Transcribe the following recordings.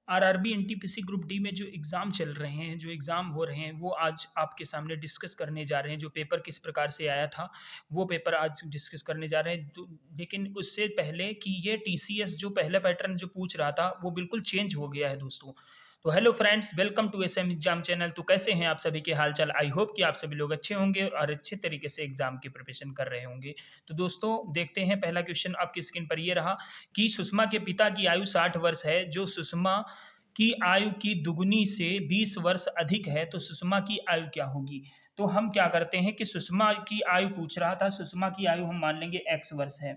RRB NTPC group D में जो exam चल रहे हैं, जो एग्ज़ाम हो रहे हैं, वो आज आपके सामने डिस्कस करने जा रहे हैं। जो पेपर किस प्रकार से आया था, वो पेपर आज डिस्कस करने जा रहे हैं। लेकिन उससे पहले कि ये टीसीएस जो पहला पैटर्न जो पूछ रहा था, वो बिल्कुल चेंज हो गया है दोस्तों। तो hello friends, welcome to SM exam channel. तो कैसे हैं आप सभी के हालचाल? आई होप कि आप सभी लोग अच्छे होंगे और अच्छे तरीके से एग्जाम की प्रिपरेशन कर रहे होंगे। तो दोस्तों देखते हैं, पहला क्वेश्चन आपकी स्क्रीन पर ये रहा कि सुषमा के पिता की आयु 60 वर्ष है, जो सुषमा की आयु की दुगुनी से 20 वर्ष अधिक है, तो सुषमा की आयु क्या होगी? तो हम क्या करते हैं कि सुषमा की आयु पूछ रहा था, सुषमा की आयु हम मान लेंगे x वर्ष है।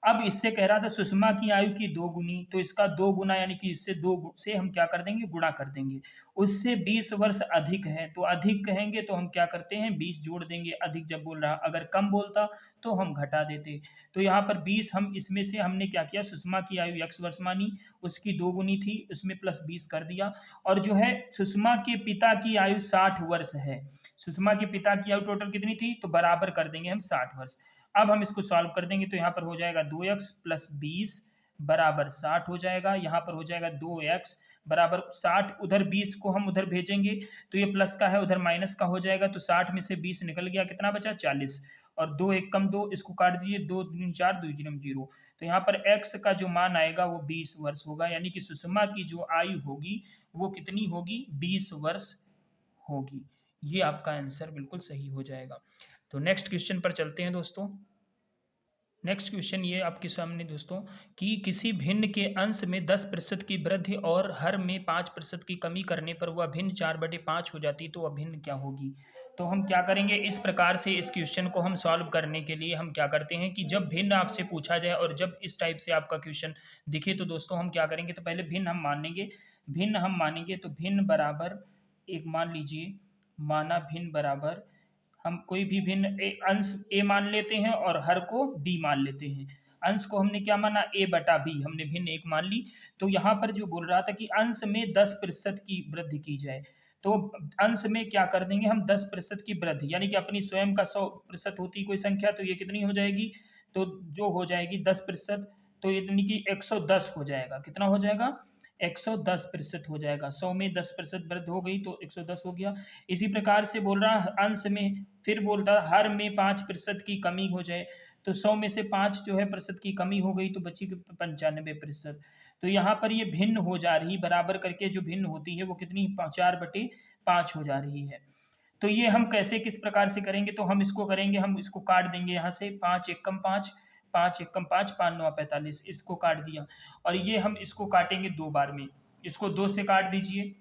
अब इससे कह रहा था सुषमा की आयु की 2 गुनी, तो इसका 2 गुना यानी कि इससे 2 से हम क्या कर देंगे, गुणा कर देंगे। उससे 20 वर्ष अधिक है, तो अधिक कहेंगे तो हम क्या करते हैं, 20 जोड़ देंगे। अधिक जब बोल रहा, अगर कम बोलता तो हम घटा देते। तो यहाँ पर 20, हम इसमें से हमने क्या किया, सुषमा की आयु x वर्ष मानी, उसकी 2 गुनी थी, उसमें प्लस 20 कर दिया। और जो है सुषमा के पिता की आयु 60 वर्ष है। सुषमा के पिता की आयु टोटल कितनी थी, तो बराबर कर देंगे हम 60 वर्ष। अब हम इसको सॉल्व कर देंगे, तो यहाँ पर हो जाएगा 2x प्लस 20 बराबर 60 हो जाएगा। यहाँ पर हो जाएगा 2x बराबर 60, उधर 20 को हम उधर भेजेंगे तो ये प्लस का है, उधर माइनस का हो जाएगा। तो 60 में से 20 निकल गया, कितना बचा, 40। और 2 एक कम 2, इसको काट दीजिए, 2 दूनी 4, 2 जीरो 0। तो यहाँ पर x का जो मान आएगा वो 20 वर्ष होगा, यानी कि सुषमा की जो आयु होगी वो कितनी होगी, 20 वर्ष होगी। ये आपका आंसर बिल्कुल सही हो जाएगा। तो नेक्स्ट क्वेश्चन पर चलते हैं दोस्तों। नेक्स्ट क्वेश्चन ये आपके सामने दोस्तों कि किसी भिन्न के अंश में 10% की वृद्धि और हर में 5% की कमी करने पर वह भिन्न 4/5 हो जाती, तो वह भिन्न क्या होगी? तो हम क्या करेंगे, इस प्रकार से इस क्वेश्चन को हम सॉल्व करने के लिए हम क्या करते हैं कि जब भिन्न आपसे पूछा जाए और जब इस टाइप से आपका क्वेश्चन दिखे, तो दोस्तों हम क्या करेंगे, तो पहले भिन्न हम मानेंगे। भिन्न हम मानेंगे तो भिन्न बराबर, एक मान लीजिए, माना भिन्न बराबर, हम कोई भी भिन्न अंश a मान लेते हैं और हर को b मान लेते हैं। अंश को हमने क्या माना, a बटा b, हमने भिन्न एक मान ली। तो यहाँ पर जो बोल रहा था कि अंश में 10% की वृद्धि की जाए, तो अंश में क्या कर देंगे हम, 10% की वृद्धि, यानी कि अपनी स्वयं का 100% होती कोई संख्या, तो ये कितनी हो जाएगी, तो जो हो जाएगी 10%, तो यानी कि 110 हो जाएगा। कितना हो जाएगा, 110% हो जाएगा। 100 में 10% वृद्धि हो गई तो 110 हो गया। इसी प्रकार से बोल रहा है अंश में, फिर बोलता हर में 5% की कमी हो जाए, तो 100 में से 5 जो है प्रतिशत की कमी हो गई, तो बची 95%। तो यहाँ पर ये भिन्न हो जा रही, बराबर करके जो भिन्न होती है वो कितनी, 4/5 हो जा रही है। तो ये हम कैसे किस प्रकार से करेंगे, तो हम इसको करेंगे, हम इसको काट देंगे यहाँ से, 5 एकम 5, 5 एकम 5, 5 9 45, इसको काट दिया। और ये हम इसको काटेंगे 2 बार में, इसको 2 से काट दीजिए,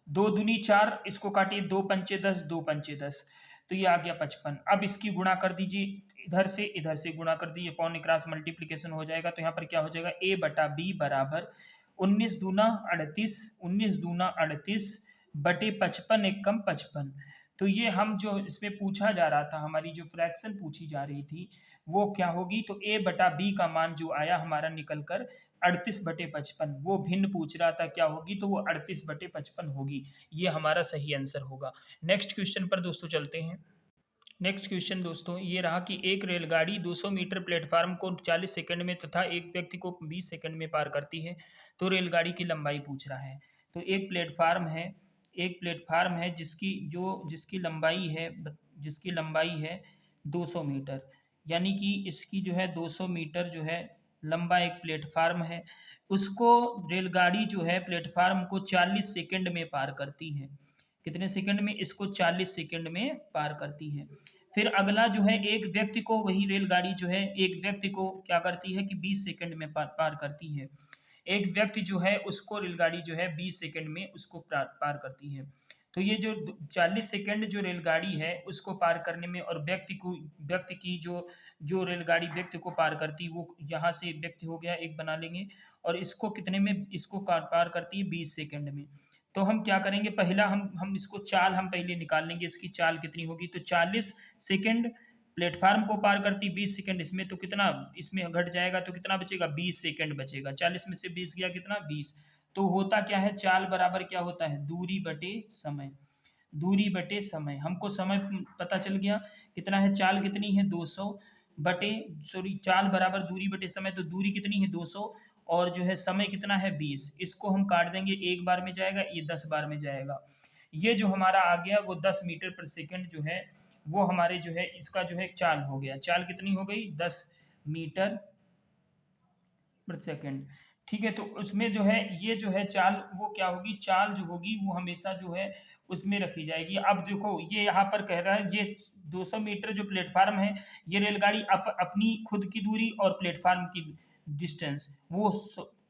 2 दूनी 4, इसको काटिए, 2 पंचे 10, 2 पंचे 10, तो ये आ गया 55। अब इसकी गुणा कर दीजिए, इधर से गुणा कर दीजिए, पौने क्रॉस मल्टीप्लीकेशन हो जाएगा। तो यहाँ पर क्या हो जाएगा, a बटा b बराबर 19 दूना 38, 19 दूना 38 बटे 55 एकम 55। तो ये हम जो इसमें पूछा जा रहा था, हमारी जो फ्रैक्शन पूछी जा रही थी वो क्या होगी, तो a बटा b का मान जो आया हमारा निकल कर 38/55, वो भिन्न पूछ रहा था क्या होगी, तो वो 38/55 होगी। ये हमारा सही आंसर होगा। नेक्स्ट क्वेश्चन पर दोस्तों चलते हैं। नेक्स्ट क्वेश्चन दोस्तों ये रहा कि एक रेलगाड़ी 200 मीटर प्लेटफार्म को 40 सेकंड में तथा एक व्यक्ति को 20 सेकंड में पार करती है, तो रेलगाड़ी की लंबाई पूछ रहा है। तो एक प्लेटफार्म है जिसकी लंबाई है 200 मीटर, यानी कि इसकी जो है 200 मीटर जो है लंबा एक प्लेटफार्म है, उसको रेलगाड़ी जो है प्लेटफार्म को 40 सेकंड में पार करती है। कितने सेकंड में, इसको 40 सेकंड में पार करती है। फिर अगला जो है, एक व्यक्ति को, वही रेलगाड़ी जो है एक व्यक्ति को क्या करती है कि 20 सेकंड में पार करती है। एक व्यक्ति जो है उसको रेलगाड़ी जो है 20 सेकंड में उसको पार करती है। तो ये जो 40 सेकंड जो रेलगाड़ी है उसको पार करने में, और व्यक्ति की जो रेलगाड़ी व्यक्ति को पार करती, वो यहाँ से व्यक्ति हो गया एक बना लेंगे, और इसको कितने में, इसको पार करती है 20 सेकंड में। तो हम क्या करेंगे, पहला हम इसको चाल हम पहले निकाल लेंगे, इसकी चाल कितनी होगी, तो 40 सेकंड प्लेटफार्म को पार करती, 20 सेकंड इसमें, तो कितना इसमें घट जाएगा, तो कितना बचेगा, 20 सेकंड बचेगा। 40 में से 20 गया, कितना, 20। तो होता क्या है, चाल बराबर क्या होता है, दूरी बटे समय। दूरी बटे समय, हमको समय पता चल गया कितना है, चाल कितनी है 200 बटे, सॉरी, चाल बराबर दूरी बटे समय, तो दूरी कितनी है 200, और जो है समय कितना है 20। इसको हम काट देंगे, 1 बार में जाएगा, ये 10 बार में जाएगा। ये जो हमारा आ गया वो 10 मीटर पर सेकंड जो है वो हमारे जो है इसका जो है चाल हो गया। चाल कितनी हो गई? 10 मीटर पर सेकंड। ठीक है, तो उसमें जो है ये जो है चाल वो क्या होगी? चाल जो होगी वो हमेशा जो है उसमें रखी जाएगी। अब देखो ये यहाँ पर कह रहा है ये 200 मीटर जो प्लेटफार्म है, ये रेलगाड़ी अपनी खुद की दूरी और प्लेटफार्म की डिस्टेंस वो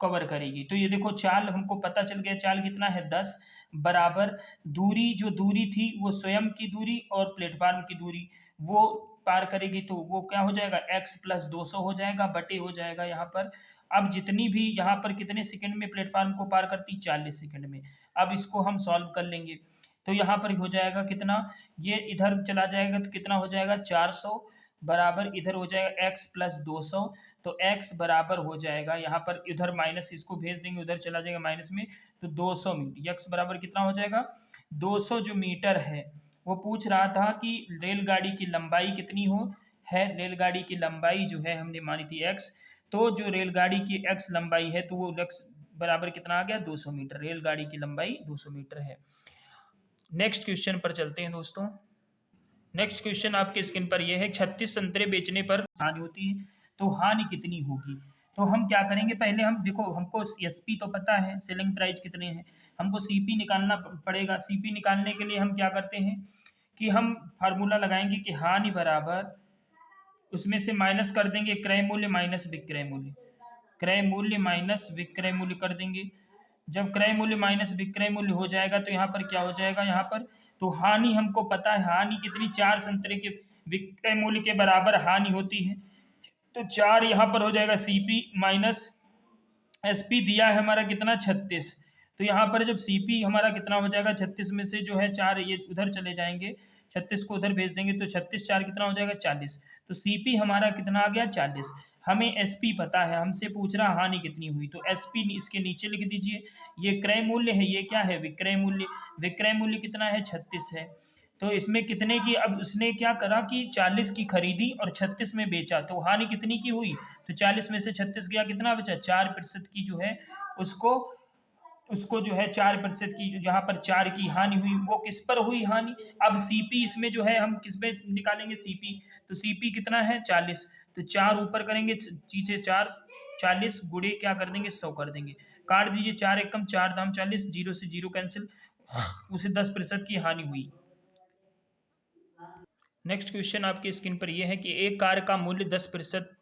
कवर करेगी। तो ये देखो चाल हमको पता चल गया, चाल कितना है 10 बराबर दूरी, जो दूरी थी वो स्वयं की दूरी और प्लेटफार्म की दूरी वो पार करेगी, तो वो क्या हो जाएगा? x प्लस 200 हो जाएगा, बटे हो जाएगा यहाँ पर। अब जितनी भी यहाँ पर कितने सेकंड में प्लेटफार्म को पार करती? 40 सेकंड में। अब इसको हम सॉल्व कर लेंगे, तो यहाँ पर हो जाएगा कितना? ये इधर चला जाएगा तो कितना हो जाएगा? 400 बराबर इधर हो जाएगा x प्लस 200, तो x बराबर हो जाएगा यहाँ पर, इधर माइनस इसको भेज देंगे, उधर चला जाएगा माइनस में, तो 200 मीटर। x बराबर कितना हो जाएगा? 200 जो मीटर है वो पूछ रहा था कि रेलगाड़ी की लंबाई कितनी हो है। रेलगाड़ी की लंबाई जो है हमने मानी थी x, तो जो रेलगाड़ी की x लंबाई है तो वो x बराबर कितना आ गया? 200 मीटर। रेलगाड़ी की लंबाई 200 मीटर है। नेक्स्ट क्वेश्चन पर चलते हैं दोस्तों। नेक्स्ट क्वेश्चन आपके स्क्रीन पर यह है, 36 संतरे बेचने पर हानि होती है, तो हानि कितनी होगी? तो हम क्या करेंगे? पहले हम देखो, हमको एसपी तो पता है, सेलिंग प्राइस कितने हैं, हमको सीपी निकालना पड़ेगा। सीपी निकालने के लिए हम क्या करते हैं कि हम फार्मूला लगाएंगे कि हानि बराबर उसमें से माइनस कर देंगे क्रय मूल्य माइनस विक्रय मूल्य, क्रय मूल्य माइनस विक्रय मूल्य कर देंगे। जब क्रय मूल्य माइनस विक्रय मूल्य हो जाएगा तो यहाँ पर क्या हो जाएगा? यहाँ पर तो हानि हमको पता है, हानि कितनी? 4 संतरे के विक्रय मूल्य के बराबर हानि होती है, तो 4 यहाँ पर हो जाएगा सीपी माइनस एसपी दिया है हमारा कितना? 36। तो यहाँ पर जब सीपी हमारा कितना हो जाएगा? 36 में से जो है 4 ये उधर चले जाएंगे, 36 को उधर भेज देंगे, तो 36 4 कितना हो जाएगा? 40। तो सीपी हमारा कितना आ गया? 40। हमें एसपी पता है, हमसे पूछ रहा हानि कितनी हुई, तो एसपी इसके नीचे लिख दीजिए। ये क्रय मूल्य है, ये क्या है? विक्रय मूल्य। विक्रय मूल्य कितना है? 36 है। तो इसमें कितने की? अब उसने क्या करा कि 40 की खरीदी और 36 में बेचा, तो हानि कितनी की हुई? तो 40 में से 36 गया, कितना बचा? 4% की जो है उसको उसको जो है 4% की, यहाँ पर 4 की हानि हुई, वो किस पर हुई हानि? अब सीपी इसमें जो है हम किस पे निकालेंगे? सीपी, तो सीपी कितना है? 40। तो 4 ऊपर करेंगे, चीजे 4, 40 गुड़े क्या कर देंगे? 100 कर देंगे। काट दीजिए, 4 एकम 4 दाम 40, 0 से 0 कैंसिल, उसे 10% की हानि हुई। नेक्स्ट क्वेश्चन आपकी स्क्रीन पर यह है कि एक कार का मूल्य 10%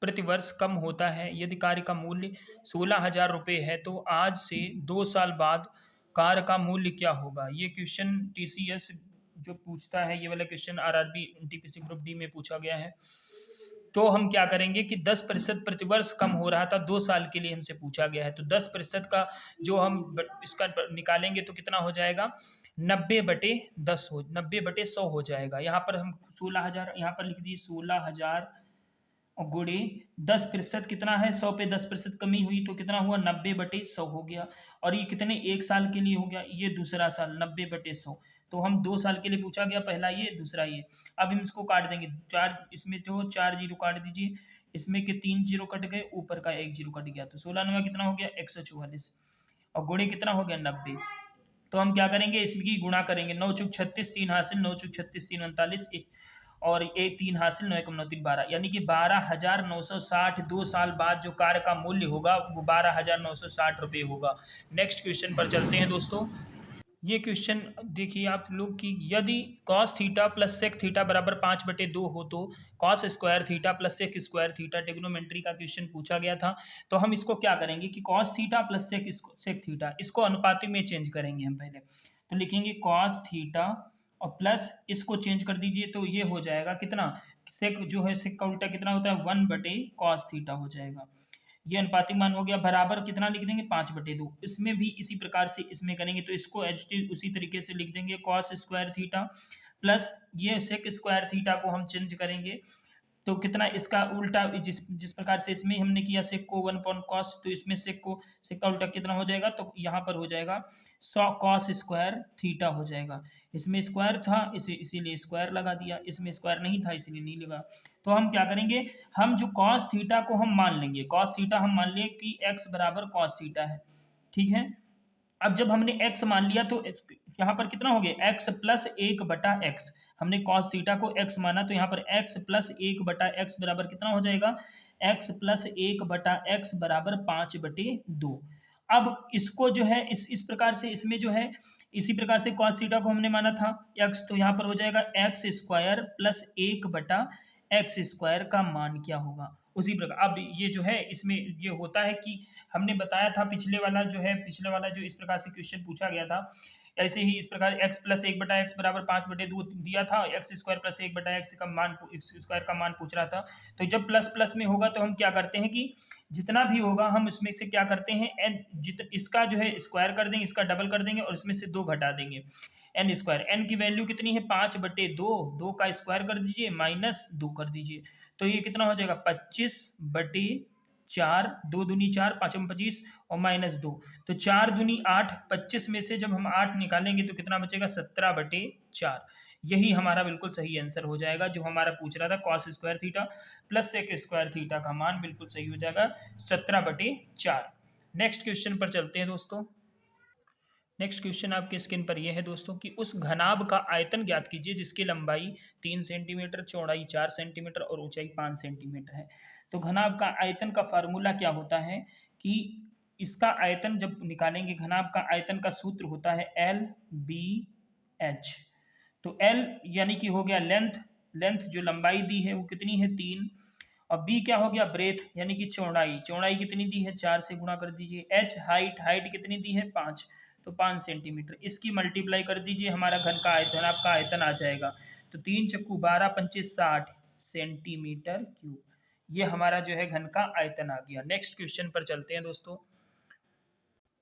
प्रतिवर्ष कम होता है। यदि कार का मूल्य 16,000 रुपये है तो आज से 2 साल बाद कार का मूल्य क्या होगा? ये क्वेश्चन टीसीएस जो पूछता है, ये वाला question RRB NTPC group D में पूछा गया है। तो हम क्या करेंगे कि 10% प्रतिवर्ष कम हो रहा था, 2 साल के लिए हमसे पूछा गया है, तो 10% का जो हम इसका निकालेंगे तो कितना हो जाएगा? 90/10 हो, 90/100 हो जाएगा। यहाँ पर हम 16,000 यहाँ पर लिख दिए, 16,000 और गुणे 10% कितना है? 100 पे 10% कमी हुई तो कितना हुआ? 90/100 हो गया। और ये कितने? 1 साल के लिए हो गया, ये दूसरा साल 90/100। तो हम 2 साल के लिए पूछा गया, पहला ये, दूसरा ये। अब हम इसको काट देंगे, 4 इसमें जो 4 जीरो काट दीजिए, इसमें के 3 जीरो कट गए, ऊपर का 1 जीरो कट गया, तो 16 9 कितना हो गया? 144, और गुणे कितना हो गया? 90। तो हम क्या करेंगे? इसकी गुणा करेंगे, 9 चुक 36 3 हासिल, 9 चुक 36 3 39, और एक 3 हासिल, 9 एकम 9 3 12, यानी कि 12,960 2 साल बाद जो कार का मूल्य होगा वो 12,960 रुपये होगा। नेक्स्ट क्वेश्चन पर चलते हैं दोस्तों। ये क्वेश्चन देखिए आप लोग कि यदि cos theta plus sec theta बराबर 5/2 हो तो cos square theta plus sec square theta, trigonometry का क्वेश्चन पूछा गया था। तो हम इसको क्या करेंगे कि cos theta plus sec theta, इसको अनुपाती में चेंज करेंगे हम पहले। तो लिखेंगे cos थीटा और प्लस इसको चेंज कर दीजिए, तो ये हो जाएगा कितना? सेक जो है, सेक का उल्टा कितना होता है? 1/cos थीटा हो जाएगा। ये अनुपातिक मान हो गया, बराबर कितना लिख देंगे? 5/2। इसमें भी इसी प्रकार से इसमें करेंगे, तो इसको उसी तरीके से लिख देंगे, cos स्क्वायर थीटा प्लस ये सेक स्क्वायर थीटा को हम चेंज करेंगे, तो कितना? इसका उल्टा, जिस जिस प्रकार से इसमें हमने किया सेक को 1/cos, तो इसमें सेक का उल्टा कितना हो जाएगा? तो यहाँ पर हो जाएगा 100 cos स्क्वायर थीटा हो जाएगा। इसमें स्क्वायर था, इसीलिए स्क्वायर लगा दिया, इसमें स्क्वायर नहीं था इसलिए नहीं लगा। तो हम क्या करेंगे, हम जो कॉस थीटा को हम मान लेंगे, कॉस थीटा हम मान लें कि x बराबर कॉस थीटा है, ठीक है। अब जब हमने x मान लिया तो यहाँ पर कितना हो गया, x प्लस 1/x, हमने कॉस थीटा को x माना तो यहाँ पर x प्लस 1/x बराबर कितना हो जाएगा, x प्लस 1/x बराबर 5/2। अब इसको जो है इस प्रकार से, इसमें जो है इसी प्रकार से कॉस थीटा को हमने माना था x, तो यहाँ पर हो जाएगा x square plus 1/x square का मान क्या होगा, उसी प्रकार। अब ये जो है इसमें ये होता है कि हमने बताया था पिछले वाला जो इस प्रकार से क्वेश्चन पूछा गया था, ऐसे ही इस प्रकार x प्लस 1/x बराबर 5/2 दिया था, एक्स स्क्वायर प्लस 1/x का मान, एक्स स्क्वायर का मान पूछ रहा था। तो जब प्लस प्लस में होगा तो हम क्या करते हैं कि जितना भी होगा हम उसमें से क्या करते हैं, एन इसका जो है स्क्वायर कर देंगे, इसका डबल कर देंगे और इसमें से 2 घटा देंगे, एन स्क्वायर, एन की वैल्यू कितनी है 5/2, 2 का स्क्वायर कर दीजिए माइनस 2 कर दीजिए, तो ये कितना हो जाएगा 25/4, 2 दूनी 4, 5 25 और माइनस 2, तो 4 दूनी 8, 25 में से जब हम 8 निकालेंगे तो कितना बचेगा 17/4। यही हमारा बिल्कुल सही आंसर हो जाएगा, जो हमारा पूछ रहा था cos square theta plus sec square theta का मान बिल्कुल सही हो जाएगा 17/4। नेक्स्ट क्वेश्चन पर चलते हैं दोस्तों। नेक्स्ट क्वेश्चन आपके स्क्रीन पर यह है दोस्तों कि उस घनाभ का आयतन ज्ञात कीजिए जिसकी लंबाई 3 सेंटीमीटर, चौड़ाई 4 सेंटीमीटर और ऊंचाई 5 सेंटीमीटर है। तो घनाभ का आयतन का फार्मूला क्या होता है कि इसका आयतन जब निकालेंगे, घनाभ का आयतन का सूत्र होता है LBH। तो L यानी कि हो गया लेंथ, लेंथ जो लंबाई दी है वो कितनी है 3, और B क्या हो गया ब्रेथ यानी कि चौड़ाई, चौड़ाई कितनी दी है 4 से गुणा कर दीजिए, H हाइट, हाइट कितनी दी है 5, तो 5 सेंटीमीटर, इसकी मल्टीप्लाई कर दीजिए, हमारा घन का आयतन, आपका आयतन आ जाएगा। तो 3 चक्कू 12 25 60 सेंटीमीटर क्यूब, ये हमारा जो है घन का आयतन आ गया। नेक्स्ट क्वेश्चन पर चलते हैं दोस्तों।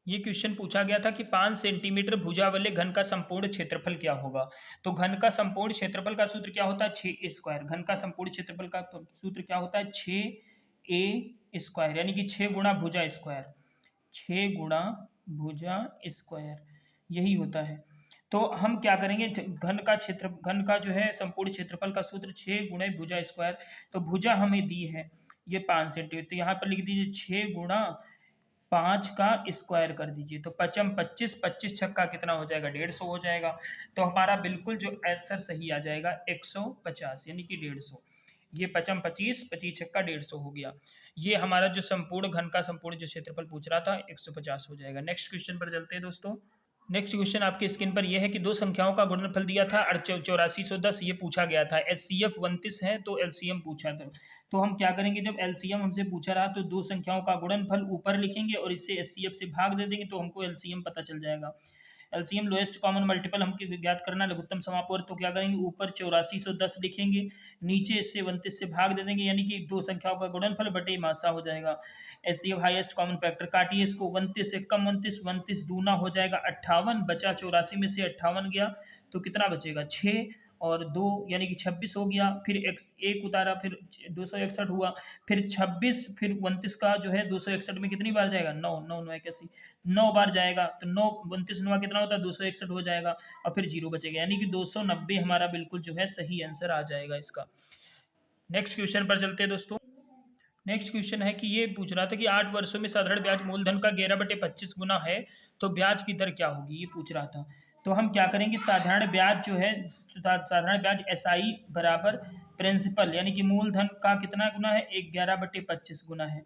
ये क्वेश्चन पूछा गया था कि 5 सेंटीमीटर भुजा वाले घन का संपूर्ण क्षेत्रफल क्या होगा। तो घन का संपूर्ण क्षेत्रफल का सूत्र क्या होता है 6 स्क्वायर, घन का संपूर्ण क्षेत्रफल का सूत्र क्या होता है 6a स्क्वायर, यानी कि 6 गुणा भुजा स्क्वायर, 6 गुणा भुजा स्क्वायर, यही होता है। तो हम क्या करेंगे, घन का जो है संपूर्ण क्षेत्रफल का सूत्र 6 गुणे भुजा स्क्वायर, तो भुजा हमें दी है ये 5 सेंटीमीटर, तो यहाँ पर लिख दीजिए 6 गुणा 5 का स्क्वायर कर दीजिए, तो 5 25, 25 छक्का कितना हो जाएगा 150 हो जाएगा। तो हमारा बिल्कुल जो आंसर सही आ जाएगा 150 यानी कि 150, ये 5 25, 25 छक्का 150 हो गया। ये हमारा जो संपूर्ण घन का संपूर्ण जो क्षेत्रफल पूछ रहा था 150 हो जाएगा। नेक्स्ट क्वेश्चन पर चलते हैं दोस्तों। नेक्स्ट क्वेश्चन आपके स्क्रीन पर यह है कि दो संख्याओं का गुणनफल दिया था 8410, ये पूछा गया था। एचसीएफ 29 है तो एलसीएम पूछा था। तो हम क्या करेंगे, जब एलसीएम हमसे पूछा रहा तो दो संख्याओं का गुणनफल ऊपर लिखेंगे और इससे एचसीएफ से भाग दे देंगे तो हमको एलसीएम पता चल जाएगा। एलसीएम लोएस्ट कॉमन मल्टीपल हमको ज्ञात करना, लघुत्तम समापवर्त, तो क्या करेंगे ऊपर 8410 लिखेंगे, नीचे इससे 29 से भाग दे देंगे, यानी कि दो संख्याओं का गुणनफल बटे मासा हो जाएगा। एचसीएफ हाईएस्ट कॉमन फैक्टर, काटिए इसको, 29 से कम 29, 29 दूना हो जाएगा 58, बचा 84 में से 58 गया तो कितना बचेगा 6 और 2 यानी कि 26 हो गया, फिर एक उतारा, फिर 261 हुआ, फिर 26, फिर 29 का जो है 261 में कितनी बार जाएगा 9, 9 9 81, 9 बार जाएगा, तो 9 29 9 कितना होता है 261 हो जाएगा और फिर 0 बचेगा, यानी कि 290 हमारा बिल्कुल जो है सही आंसर आ जाएगा इसका। नेक्स्ट क्वेश्चन पर चलते हैं दोस्तों। नेक्स्ट क्वेश्चन है कि ये पूछ रहा था कि 8 वर्षों में साधारण ब्याज मूलधन का 11/25 गुना है तो ब्याज की दर क्या होगी, ये पूछ रहा था। तो हम क्या करेंगे, साधारण ब्याज जो है, साधारण ब्याज एसआई बराबर प्रिंसिपल यानी कि मूलधन का कितना गुना है 11/25 गुना है।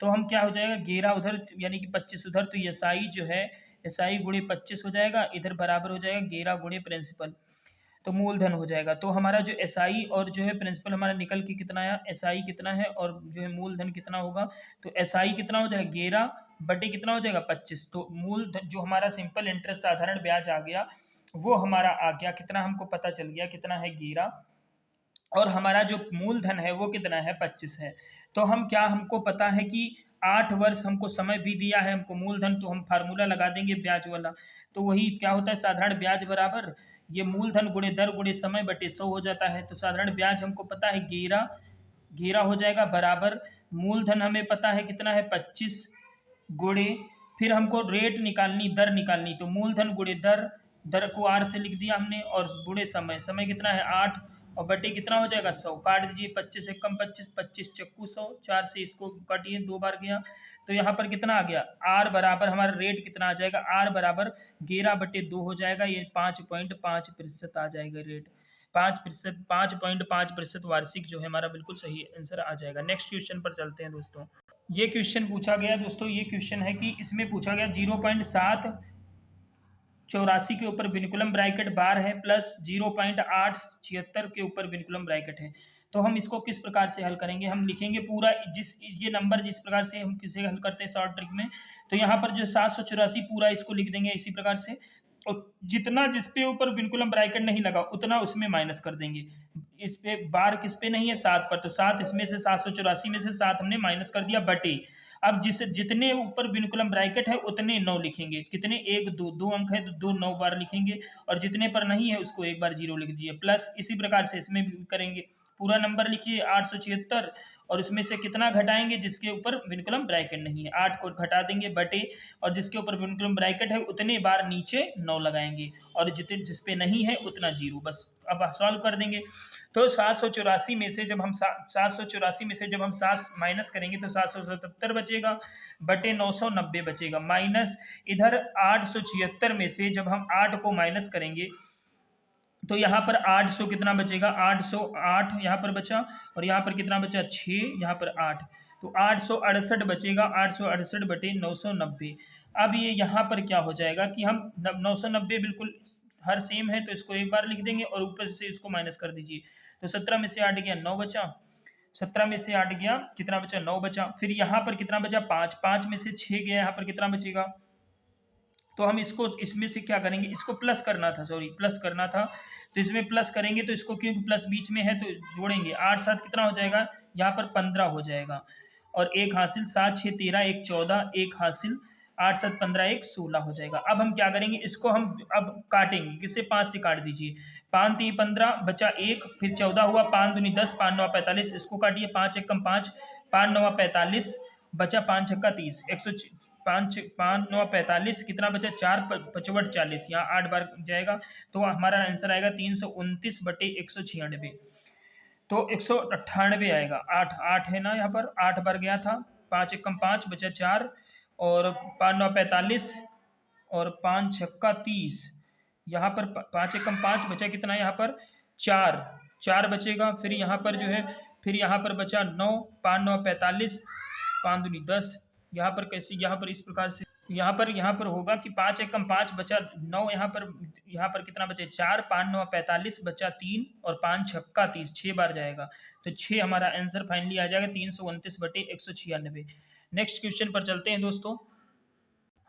तो हम क्या हो जाएगा 11 उधर यानी कि 25 उधर, तो एसआई जो है एसआई गुणे 25 हो जाएगा, इधर बराबर हो जाएगा 11 गुणे प्रिंसिपल, तो मूलधन हो जाएगा। तो हमारा जो एसआई और जो है प्रिंसिपल हमारा निकल के कितना आया, एसआई कितना है और जो है मूलधन कितना होगा, तो एसआई कितना हो जाएगा 11 बटे कितना हो जाएगा 25, तो मूलधन जो हमारा सिंपल इंटरेस्ट साधारण ब्याज आ गया वो हमारा आ गया कितना, हमको पता चल गया कितना है 11, और हमारा जो मूलधन है वो कितना है 25 है। तो हम क्या, हमको पता है कि 8 वर्ष हमको समय भी दिया है, हमको मूलधन, तो हम फार्मूला लगा देंगे ब्याज वाला, तो वही क्या होता है साधारण ब्याज बराबर ये मूलधन गुणे दर गुणे समय बटे 100 हो जाता है। तो साधारण ब्याज हमको पता है 11 हो जाएगा बराबर मूलधन हमें पता है कितना है 25 गुणे, फिर हमको रेट निकालनी, दर निकालनी, तो मूलधन गुणे दर, दर को आर से लिख दिया हमने, और गुणे समय, समय कितना है 8 और बटे कितना हो जाएगा 100, काट दीजिए 25 एक कम 25, 25 चक्कू 100, 4 से इसको काटिए 2 बार गया, तो यहाँ पर कितना आ गया आर बराबर हमारा रेट कितना आ जाएगा, आर बराबर 11/2 हो जाएगा, ये 5.5% आ जाएगा रेट, 5%, 5.5% वार्षिक जो है हमारा बिल्कुल सही आंसर आ जाएगा। नेक्स्ट क्वेश्चन पर चलते हैं दोस्तों। ये क्वेश्चन पूछा गया दोस्तों, ये क्वेश्चन है कि इसमें पूछा गया 0.784 के ऊपर विनिकुलम ब्रैकेट बार है प्लस 0.876 के ऊपर विनिकुलम ब्रैकेट है, तो हम इसको किस प्रकार से हल करेंगे, हम लिखेंगे पूरा ये नंबर जिस प्रकार से हम किसे हल करते हैं शॉर्ट ट्रिक में, तो यहाँ पर जो 784 पूरा इसको लिख देंगे इसी प्रकार से, और जितना जिस पे ऊपर विनिकुलम ब्रैकेट नहीं लगा उतना उसमें माइनस कर देंगे, इस पे बार किस पे नहीं है 7 पर, तो 7 इसमें से 784 में से 7 हमने माइनस कर दिया बटे, अब जितने ऊपर विनिकुलम ब्रैकेट है उतने 9 लिखेंगे, कितने 1 2 2 अंक है तो 2 9 बार लिखेंगे, और जितने पर नहीं है उसको एक बार 0 लिख दिए, प्लस इसी प्रकार से इसमें भी करेंगे, पूरा नंबर लिखिए 876, और उसमें से कितना घटाएंगे जिसके ऊपर विनिकुलम ब्रैकेट नहीं है, 8 को घटा देंगे बटे, और जिसके ऊपर विनिकुलम ब्रैकेट है उतने बार नीचे 9 लगाएंगे, और जितने जिस पे नहीं है उतना 0, बस अब सॉल्व कर देंगे। तो 784 में से जब हम 784 में से जब हम 7 माइनस करेंगे तो 777 बचेगा बटे 990 बचेगा, माइनस इधर 876 में से जब हम 8 को माइनस करेंगे तो यहाँ पर 800 कितना बचेगा, 808 यहाँ पर बचा, और यहाँ पर कितना बचा 6, यहाँ पर 8, तो 868 बचेगा, 868 बटे 990। अब ये यहाँ पर क्या हो जाएगा कि हम 990 बिल्कुल हर सेम है तो इसको एक बार लिख देंगे और ऊपर से इसको माइनस कर दीजिए, तो 17 में से 8 गया 9 बचा, 17 में से 8 गया कितना बचा 9 बचा, फिर यहाँ पर कितना बचा 5, 5 में से 6 गया, यहाँ पर कितना बचेगा, तो हम इसको इसमें से क्या करेंगे, इसको प्लस करना था, सॉरी प्लस करना था, तो इसमें प्लस करेंगे तो इसको क्योंकि प्लस बीच में है तो जोड़ेंगे, 8 7 कितना हो जाएगा, यहाँ पर 15 हो जाएगा, और एक हासिल 7 6 13 1 14, एक हासिल 8 7 15 1 16 हो जाएगा। अब हम क्या करेंगे, इसको हम अब काटेंगे, किससे 5 से काट दीजिए, 5 3 15 बचा 1, फिर 14 हुआ, 5 दूनी 10, 5 9 45, इसको काटिए 5 1 5, 5 9 45 बचा, 5 6 30, 5 5 9 45 कितना बचा 4 5 40, यहाँ 8 बार जाएगा तो हमारा आंसर आएगा 329 बटे 196, तो 198 आएगा, 8 8 है ना, यहाँ पर 8 बार गया था, 5 1 5 बचा 4, और 5 9 45, और 5 6 30, यहाँ पर 5 1 5 बचा कितना, यहाँ पर 4 4 बचेगा, फिर यहाँ पर जो है फिर यहाँ पर बचा 9, 5 9 45, 5 दूनी 10, यहाँ पर कैसे, यहाँ पर इस प्रकार से यहाँ पर होगा कि 5 1 5 बचा 9, यहाँ पर कितना बचे 4, 5 9 45 बचा 3, और 5 6 30, 6 बार जाएगा, तो 6 हमारा आंसर फाइनली आ जाएगा 329 बटे 196। नेक्स्ट क्वेश्चन पर चलते हैं दोस्तों।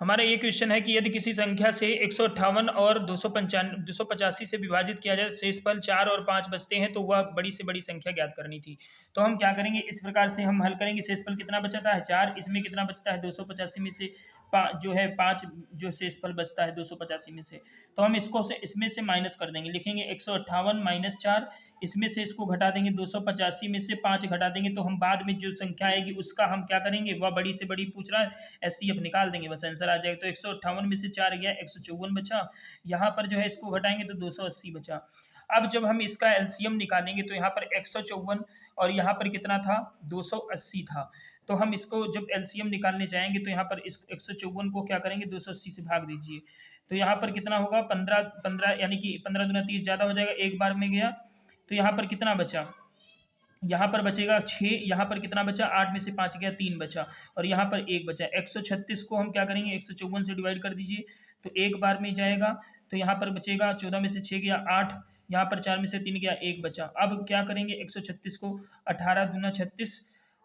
हमारा ये क्वेश्चन है कि यदि किसी संख्या से 158 और 285 से विभाजित किया जाए, शेषफल 4 और 5 बचते हैं, तो वह बड़ी से बड़ी संख्या ज्ञात करनी थी। तो हम क्या करेंगे, इस प्रकार से हम हल करेंगे, शेषफल कितना बचता है 4, इसमें कितना बचता है 285 में से जो है 5 जो शेषफल बचता है 285 में से, तो हम इसमें से माइनस कर देंगे, लिखेंगे 158 माइनस 4, इसमें से इसको घटा देंगे 285 में से 5 घटा देंगे, तो हम बाद में जो संख्या आएगी उसका हम क्या करेंगे, वह बड़ी से बड़ी पूछ रहा है, एचसीएफ निकाल देंगे, बस आंसर आ जाएगा। तो 158 में से 4 गया 154 बचा, यहाँ पर जो है इसको घटाएंगे तो 280 बचा। अब जब हम इसका एलसीएम निकालेंगे तो यहाँ पर 154 और यहाँ पर कितना था 280 था, तो हम इसको जब एलसीएम निकालने जाएंगे तो यहाँ पर इस 154 को क्या करेंगे 280 से भाग दीजिए, तो यहाँ पर कितना होगा 15 15 यानी कि 15 दूना 30 ज़्यादा हो जाएगा, एक बार में गया, तो यहाँ पर कितना बचा, यहाँ पर बचेगा 6, यहाँ पर कितना बचा 8 में से 5 गया 3 बचा, और यहाँ पर 1 बचा। 136 को हम क्या करेंगे 154 से डिवाइड कर दीजिए, तो एक बार में जाएगा, तो यहाँ पर बचेगा 14 में से 6 गया 8, यहाँ पर 4 में से 3 गया 1 बचा। अब क्या करेंगे 136 को 18 दूना 36,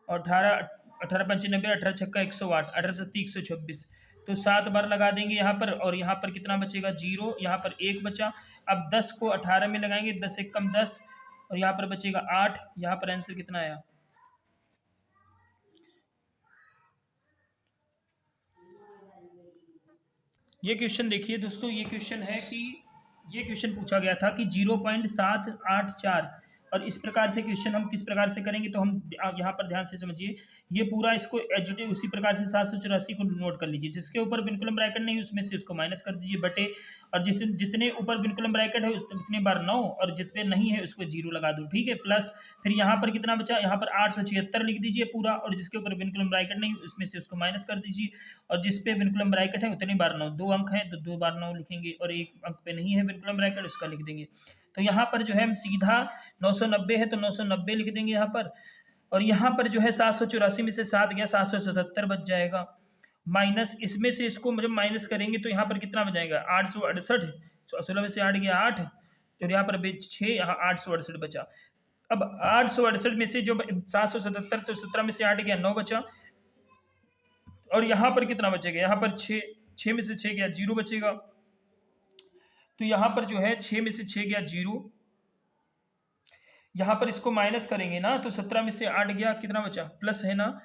और 18 5 90, 18 छक्का 108, 18 सत्ती 126, तो 7 बार लगा देंगे यहाँ पर, और यहाँ पर कितना बचेगा 0, यहाँ पर 1 बचा। अब 10 को 18 में लगाएंगे, 10 1 कम 10, और यहाँ पर बचेगा 8, यहाँ पर आंसर कितना आया, ये क्वेश्चन देखिए दोस्तों, ये क्वेश्चन है कि ये क्वेश्चन पूछा गया था कि 0.784 और इस प्रकार से क्वेश्चन हम किस प्रकार से करेंगे, तो हम यहाँ पर ध्यान से समझिए, ये पूरा इसको एडजेटिव उसी प्रकार से 784 को नोट कर लीजिए, जिसके ऊपर विनकुलम ब्रैकेट नहीं उसमें से उसको माइनस कर दीजिए बटे, और जितने ऊपर विनकुलम ब्रैकेट है उतने बार 9 और जितने नहीं है उसको 0 लगा दो, ठीक है। प्लस फिर यहाँ पर कितना बचा, यहाँ पर 876 लिख दीजिए पूरा, और जिसके ऊपर विनकुलम ब्रैकेट नहीं उसमें से उसको माइनस कर दीजिए, और जिस पे विनकुलम ब्रैकेट है उतनी बार 9, 2 अंक है तो 2 बार 9 लिखेंगे, और एक अंक पे नहीं है विनकुलम ब्रैकेट उसका लिख देंगे। तो यहाँ पर जो है हम सीधा 990 है तो 990 लिख देंगे यहाँ पर, और यहाँ पर जो है 784 में से 7 गया 777 बच जाएगा, माइनस इसमें से इसको जब माइनस करेंगे तो यहाँ पर कितना बच जाएगा 868, 16 में से 8 गया 8, तो यहाँ पर 6, यहाँ 868 बचा। अब 868 में से जो 777 तो 17 में से 8 गया 9 बचा, और यहाँ पर कितना बचेगा, यहाँ पर 6 में से 6 गया 0 बचेगा, तो यहाँ पर जो है 6 में से 6 गया 0, यहाँ पर इसको माइनस करेंगे ना तो 17 में से 8 गया कितना बचा, प्लस है ना,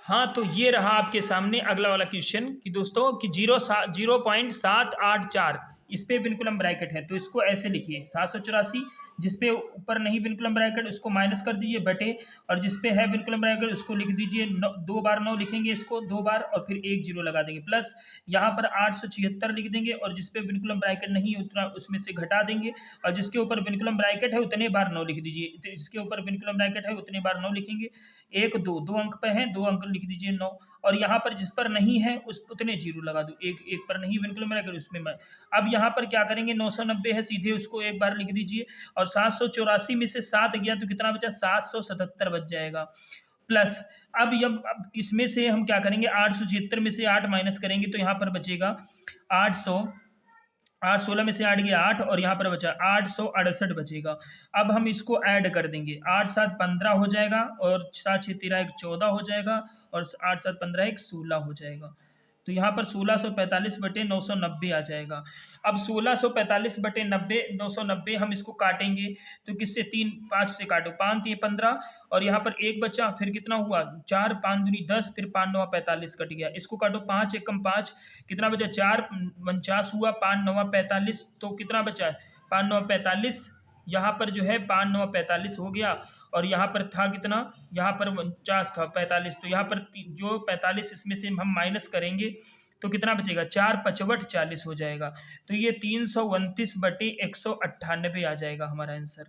हाँ। तो ये रहा आपके सामने अगला वाला क्वेश्चन कि दोस्तों कि 0.784 इस पे विनकुलम ब्रैकेट है, तो इसको ऐसे लिखिए 784 जिस पे ऊपर नहीं विनकुलम ब्रैकेट उसको माइनस कर दीजिए बटे, और जिस पे है विनकुलम ब्रैकेट उसको लिख दीजिए 2 बार 9 लिखेंगे इसको 2 बार, और फिर 1 0 लगा देंगे, प्लस यहाँ पर 876 लिख देंगे, और जिस पे विनकुलम ब्रैकेट नहीं उतना उसमें से घटा देंगे, और जिसके ऊपर विनकुलम ब्रैकेट है उतने बार 9 लिख दीजिए, तो जिसके ऊपर विनकुलम ब्रैकेट है उतने बार 9 लिखेंगे, 1 2 2 अंक पे है 2 अंक लिख दीजिए 9, और यहाँ पर जिस पर नहीं है उस उतने 0 लगा दो, एक पर नहीं विनकुलम ब्रैकेट उसमें मैं। अब यहाँ पर क्या करेंगे, 990 है सीधे उसको एक बार लिख दीजिए, और 784 में से 7 गया तो कितना बचा 777 बच जाएगा, प्लस अब इसमें से हम क्या करेंगे 876 में से 8 माइनस करेंगे तो यहाँ पर बचेगा 16 में से 8 गया 8, और यहाँ पर बचा 868 बचेगा। अब हम इसको ऐड कर देंगे, 8 7 15 हो जाएगा, और 7 6 13 1 14 हो जाएगा, और 8 7 15 1 16 हो जाएगा, तो यहाँ पर 1645 बटे 990 आ जाएगा। अब 1645 बटे 990 हम इसको काटेंगे, तो किससे 3 5 से काटो, 5 3 15, और यहाँ पर 1 बचा, फिर कितना हुआ 4 5 दूनी 10, फिर 5 9 45 कट गया, इसको काटो 5 1 5 कितना बचा 4 49 हुआ, 5 9 45, तो कितना बचा 5 9 45, यहाँ पर जो है 5 9 45 हो गया, और यहाँ पर था कितना, यहाँ पर 49 था 45, तो यहाँ पर जो 45 इसमें से हम माइनस करेंगे तो कितना बचेगा 4 5 40 हो जाएगा, तो ये 329 बटे 198 आ जाएगा हमारा आंसर।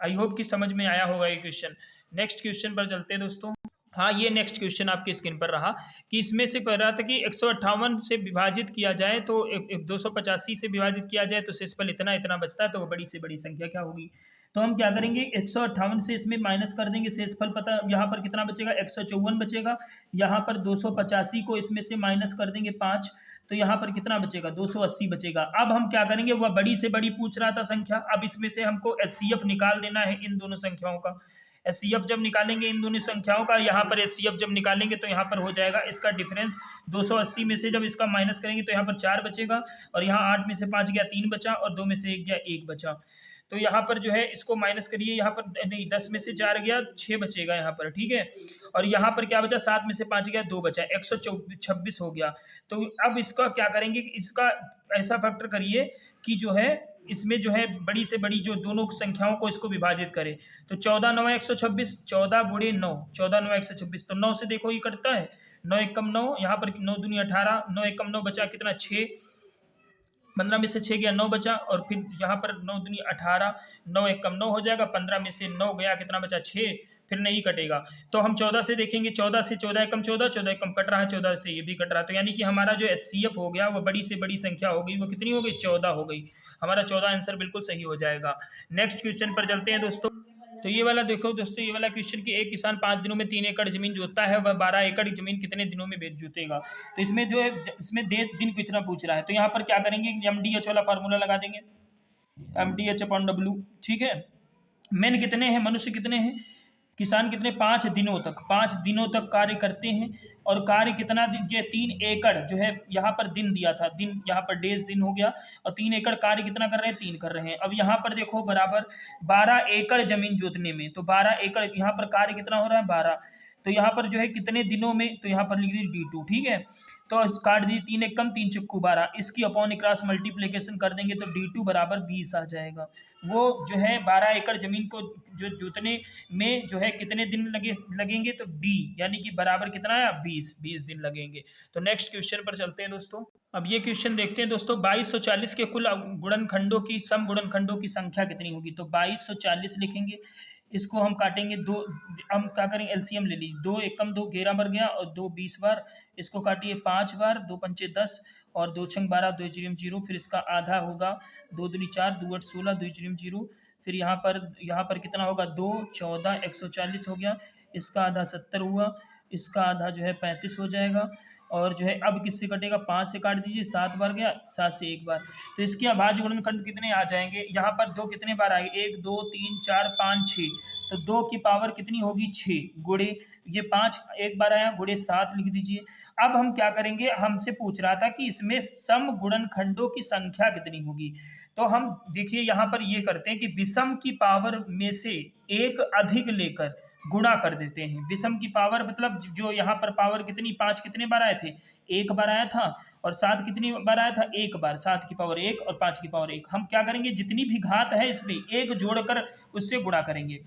आई होप कि समझ में आया होगा ये क्वेश्चन। नेक्स्ट क्वेश्चन पर चलते हैं दोस्तों। हाँ, ये नेक्स्ट क्वेश्चन आपकी स्क्रीन पर रहा कि इसमें से कह रहा था कि 158 से विभाजित किया जाए तो 285 से विभाजित किया जाए तो शेषफल इतना इतना बचता है, तो वो बड़ी से बड़ी संख्या क्या होगी, तो हम क्या करेंगे 158 से इसमें माइनस कर देंगे, शेषफल पता यहाँ पर कितना बचेगा 154 बचेगा, यहाँ पर 285 को इसमें से माइनस कर देंगे 5, तो यहाँ पर कितना बचेगा 280 बचेगा। अब हम क्या करेंगे, वह बड़ी से बड़ी पूछ रहा था संख्या, अब इसमें से हमको HCF निकाल देना है इन दोनों संख्याओं का। HCF जब निकालेंगे इन दोनों संख्याओं का, यहाँ पर HCF जब निकालेंगे तो यहाँ पर हो जाएगा इसका डिफरेंस 280 में से जब इसका माइनस करेंगे तो यहाँ पर 4 बचेगा, और यहाँ 8 में से 5 गया 3 बचा, और 2 में से 1 गया 1 बचा, तो यहाँ पर जो है इसको माइनस करिए, यहाँ पर नहीं 10 में से 4 गया 6 बचेगा यहाँ पर, ठीक है, और यहाँ पर क्या बचा 7 में से 5 गया 2 बचा, 126 हो गया। तो अब इसका क्या करेंगे, इसका ऐसा फैक्टर करिए कि जो है इसमें जो है बड़ी से बड़ी जो दोनों संख्याओं को इसको विभाजित करें, तो 14 9 126, 14 गुणे 9, 14 9 126, तो 9 से देखो ये कटता है, 9 1 कम 9, यहाँ पर 9 दूनी 18, 9 1 कम 9 बचा कितना 6, 15 में से 6 गया 9 बचा, और फिर यहाँ पर 9 दूनी 18, 9 1 कम 9 हो जाएगा, 15 में से 9 गया कितना बचा 6, फिर नहीं कटेगा, तो हम 14 से देखेंगे, 14 से 14 कम 14, 14 कम कट रहा है, 14 से ये भी कट रहा है, तो यानी कि हमारा जो HCF हो गया वो बड़ी से बड़ी संख्या हो गई, वो कितनी हो गई 14 हो गई, हमारा 14 आंसर बिल्कुल सही हो जाएगा। नेक्स्ट क्वेश्चन पर चलते हैं दोस्तों। तो ये वाला देखो दोस्तों, ये वाला क्वेश्चन कि एक किसान 5 दिनों में 3 एकड़ जमीन जोतता है, वह 12 एकड़ जमीन कितने दिनों में जोतेगा, तो इसमें जो है इसमें दिन कितना पूछ रहा है, तो यहाँ पर क्या करेंगे MDH वाला फार्मूला लगा देंगे, MDH/W, ठीक है। मेन कितने हैं, मनुष्य कितने हैं, किसान कितने 5 दिनों तक कार्य करते हैं, और कार्य कितना दिन, ये 3 एकड़ जो है यहाँ पर दिन दिया था, दिन यहाँ पर डेज दिन हो गया, और 3 एकड़ कार्य कितना कर रहे हैं 3 कर रहे हैं। अब यहाँ पर देखो बराबर 12 एकड़ जमीन जोतने में, तो 12 एकड़ यहाँ पर कार्य कितना हो रहा है 12, तो यहाँ पर जो है कितने दिनों में, तो यहाँ पर लिख दीजिए D2, ठीक है। तो काट दीजिए, 3 एक कम 3 चक्कू 12, इसकी अपॉन क्रॉस मल्टीप्लिकेशन कर देंगे तो D2 बराबर 20 आ जाएगा। वो जो है 12 एकड़ जमीन को जो जोतने में जो है कितने दिन लगेंगे, तो D यानी कि बराबर कितना है 20 दिन लगेंगे। तो नेक्स्ट क्वेश्चन पर चलते हैं दोस्तों। अब ये क्वेश्चन देखते हैं दोस्तों, 2240 के कुल गुणनखंडों की सम गुणनखंडों की संख्या कितनी होगी। तो 2240 लिखेंगे, इसको हम काटेंगे दो, हम क्या करेंगे एलसीएम ले लीजिए, 2 एकम 2 11 बार गया और 2 20 बार, इसको काटिए 5 बार, 2 पंचे 10 और 2 छंग 12, 2 जीरो 0, फिर इसका आधा होगा 2 दूनी 4, 2 8 16, 2 जीरो 0, फिर यहाँ पर कितना होगा 2 14 140 हो गया, इसका आधा 70 हुआ, इसका आधा जो है 35 हो जाएगा, और जो है अब किससे कटेगा 5 से काट दीजिए, 7 बार गया, 7 से 1 बार, तो इसके अभाज्य गुणनखंड कितने आ जाएंगे, यहाँ पर 2 कितने बार आएंगे 1 2 3 4 5 6, तो 2 की पावर कितनी होगी 6 गुणे ये 5 एक बार आया गुणे 7 लिख दीजिए। अब हम क्या करेंगे, हमसे पूछ रहा था कि इसमें सम गुणनखंडों की संख्या कितनी होगी, तो हम देखिए यहाँ पर ये करते हैं कि विषम की पावर में से एक अधिक लेकर गुणा कर देते हैं। विषम की पावर मतलब जो यहाँ पर पावर कितनी 5 कितने बार आए थे, एक बार आया था, और 7 कितनी बार आया था, एक बार, 7 की पावर 1 और 5 की पावर 1, हम क्या करेंगे जितनी भी घात है इसमें एक जोड़कर उससे गुणा करेंगे,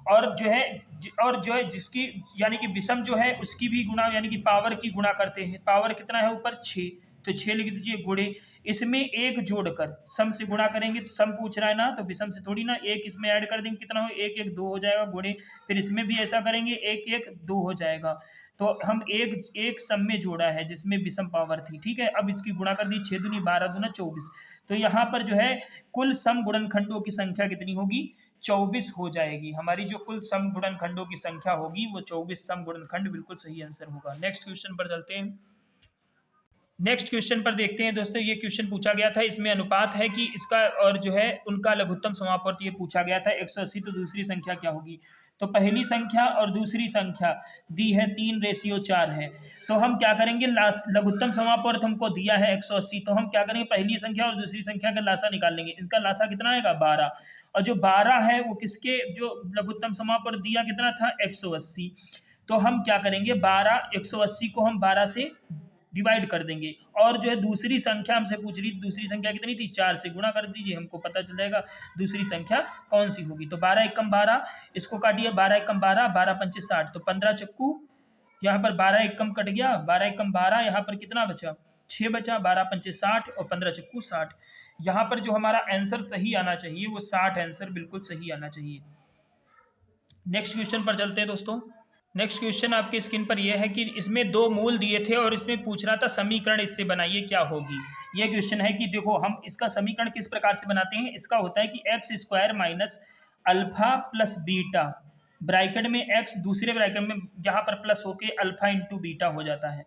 और जो है जिसकी यानी कि विषम जो है उसकी भी गुणा यानी कि पावर की गुणा करते हैं। पावर कितना है ऊपर 6, तो 6 लिख दीजिए गुणे, इसमें एक जोड़कर सम से गुणा करेंगे, तो सम पूछ रहा है ना तो विषम से थोड़ी ना, एक इसमें ऐड कर देंगे कितना हो 1 1 2 हो जाएगा गुणे, फिर इसमें भी ऐसा करेंगे 1 1 2 हो जाएगा, तो हम एक सम में जोड़ा है जिसमें विषम पावर थी, ठीक है। अब इसकी गुणा कर दी 6 दूनी 12 दूना 24, तो यहाँ पर जो है कुल सम गुणनखंडों की संख्या कितनी होगी 24 हो जाएगी। हमारी जो कुल सम गुणनखंडों की संख्या होगी वो 24 सम गुणनखंड बिल्कुल सही आंसर होगा। नेक्स्ट क्वेश्चन पर चलते हैं। नेक्स्ट क्वेश्चन पर देखते हैं दोस्तों, ये क्वेश्चन पूछा गया था, इसमें अनुपात है कि इसका और जो है उनका लघुत्तम समापवर्त ये पूछा गया था 180, तो दूसरी संख्या क्या होगी, तो पहली संख्या और दूसरी संख्या दी है 3:4 है, तो हम क्या करेंगे लघुत्तम समापवर्त हमको दिया है 180, तो हम क्या करेंगे पहली संख्या और दूसरी संख्या का लासा निकाल लेंगे, इसका लासा कितना आएगा 12, और जो 12 है वो किसके जो लघुत्तम समापवर्त दिया कितना था 180, तो हम क्या करेंगे 180 को हम 12 से डिवाइड कर देंगे, और जो है दूसरी संख्या हमसे पूछ रही, दूसरी संख्या कितनी थी 4 से गुणा कर दीजिए, हमको पता चल जाएगा दूसरी संख्या कौन सी होगी, तो 12 एकम 12, इसको काटिए 12 एकम 12, 12 पंचे 60, तो 15 चक्कू, यहाँ पर 12 एकम कट गया, 12 एकम 12, यहाँ पर कितना बचा 6 बचा, 12 पंचे 60 और 15 चक्कू 60, यहाँ पर जो हमारा आंसर सही आना चाहिए वो 60 आंसर बिल्कुल सही आना चाहिए। नेक्स्ट क्वेश्चन पर चलते हैं दोस्तों। नेक्स्ट क्वेश्चन आपके स्क्रीन पर यह है कि इसमें 2 मूल दिए थे और इसमें पूछ रहा था समीकरण इससे बनाइए क्या होगी। यह क्वेश्चन है कि देखो हम इसका समीकरण किस प्रकार से बनाते हैं, इसका होता है कि x square minus alpha plus beta, bracket में एक्स दूसरे ब्रैकेट में यहाँ पर प्लस होके अल्फा इंटू बीटा हो जाता है,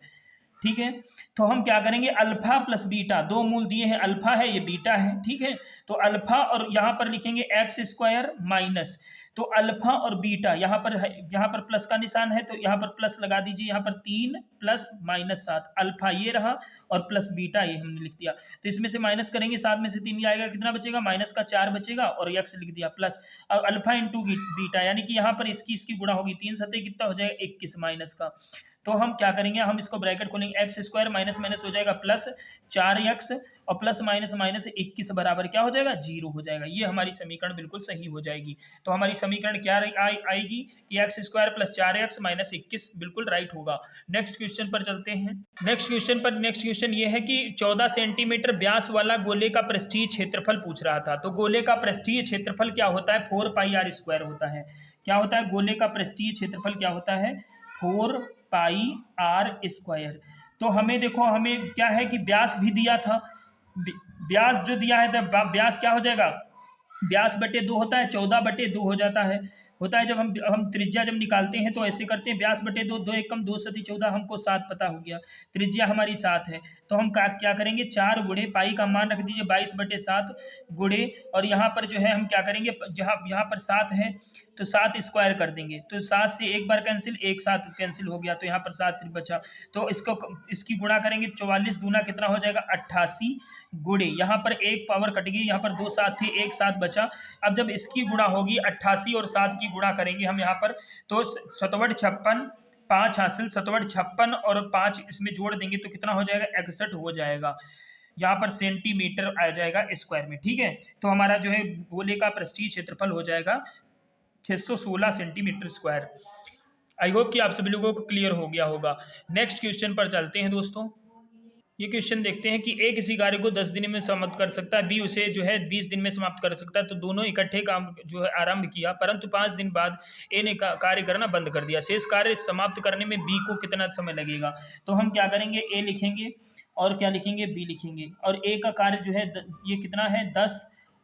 ठीक है। तो हम क्या करेंगे अल्फा प्लस बीटा, 2 मूल दिए हैं, अल्फा है ये बीटा है, ठीक है, तो अल्फा और यहाँ पर लिखेंगे एक्स स्क्वायर माइनस, तो अल्फा और बीटा यहाँ पर प्लस का निशान है तो यहाँ पर प्लस लगा दीजिए, यहाँ पर 3 प्लस माइनस 7, अल्फा ये रहा और प्लस बीटा ये हमने लिख दिया, तो इसमें से माइनस करेंगे 7 में से 3 आएगा, कितना बचेगा माइनस का 4 बचेगा, और एक्स लिख दिया प्लस, अब अल्फा इंटू बीटा यानी कि यहाँ पर इसकी गुणा होगी, 3 सतह कितना हो जाएगा 21 माइनस का, तो हम क्या करेंगे हम इसको ब्रैकेट खोलेंगे, एक्स स्क्वायर माइनस माइनस हो जाएगा प्लस 4x और प्लस माइनस माइनस 21 बराबर क्या हो जाएगा 0 हो जाएगा, ये हमारी समीकरण बिल्कुल सही हो जाएगी। तो हमारी समीकरण क्या आएगी कि x square plus 4x minus 21 बिल्कुल राइट होगा। नेक्स्ट क्वेश्चन पर चलते हैं। नेक्स्ट क्वेश्चन ये है कि 14 सेंटीमीटर व्यास वाला गोले का पृष्ठीय क्षेत्रफल पूछ रहा था, तो गोले का पृष्ठीय क्षेत्रफल क्या होता है 4 पाई r स्क्वायर होता है, क्या होता है गोले का पृष्ठीय क्षेत्रफल क्या होता है 4 पाई r स्क्वायर। तो हमें देखो हमें क्या है कि व्यास भी दिया था, व्यास जो दिया है तो व्यास क्या हो जाएगा व्यास बटे 2 होता है, 14 बटे 2 हो जाता है, होता है जब हम त्रिज्या जब निकालते हैं तो ऐसे करते हैं व्यास बटे 2, 2 एकम 2 सती 14, हमको 7 पता हो गया, त्रिज्या हमारी 7 है, तो हम क्या करेंगे 4 गुणे पाई का मान रख दीजिए 22 बटे 7 गुणे, और यहाँ पर जो है हम क्या करेंगे जहाँ यहाँ पर 7 है तो 7 स्क्वायर कर देंगे, तो 7 से एक बार कैंसिल, एक 7 कैंसिल हो गया, तो यहाँ पर 7 सिर्फ बचा, तो इसकी गुणा करेंगे 44 दूना कितना हो जाएगा 88 गुणे, यहाँ पर एक पावर कट गई, यहाँ पर 2 7 थे, एक 7 बचा, अब जब इसकी गुणा होगी 88 और 7 की गुणा करेंगे हम यहाँ पर तो 7 56 5 हासिल 57 और 5 इसमें जोड़ देंगे तो कितना हो जाएगा 61 हो जाएगा। यहाँ पर सेंटीमीटर आ जाएगा स्क्वायर में, ठीक है। तो हमारा जो है गोले का पृष्ठीय क्षेत्रफल हो जाएगा 616 सेंटीमीटर स्क्वायर। आई होप कि आप सभी लोगों को क्लियर हो गया होगा। नेक्स्ट क्वेश्चन पर चलते हैं दोस्तों। ये क्वेश्चन देखते हैं कि ए किसी कार्य को 10 दिन में समाप्त कर सकता है, बी उसे जो है 20 दिन में समाप्त कर सकता है। तो दोनों इकट्ठे काम जो है आरंभ किया, परंतु 5 दिन बाद ए ने कार्य करना बंद कर दिया। शेष कार्य समाप्त करने में बी को कितना समय लगेगा? तो हम क्या करेंगे, ए लिखेंगे और क्या लिखेंगे, बी लिखेंगे। और ए का कार्य जो है ये कितना है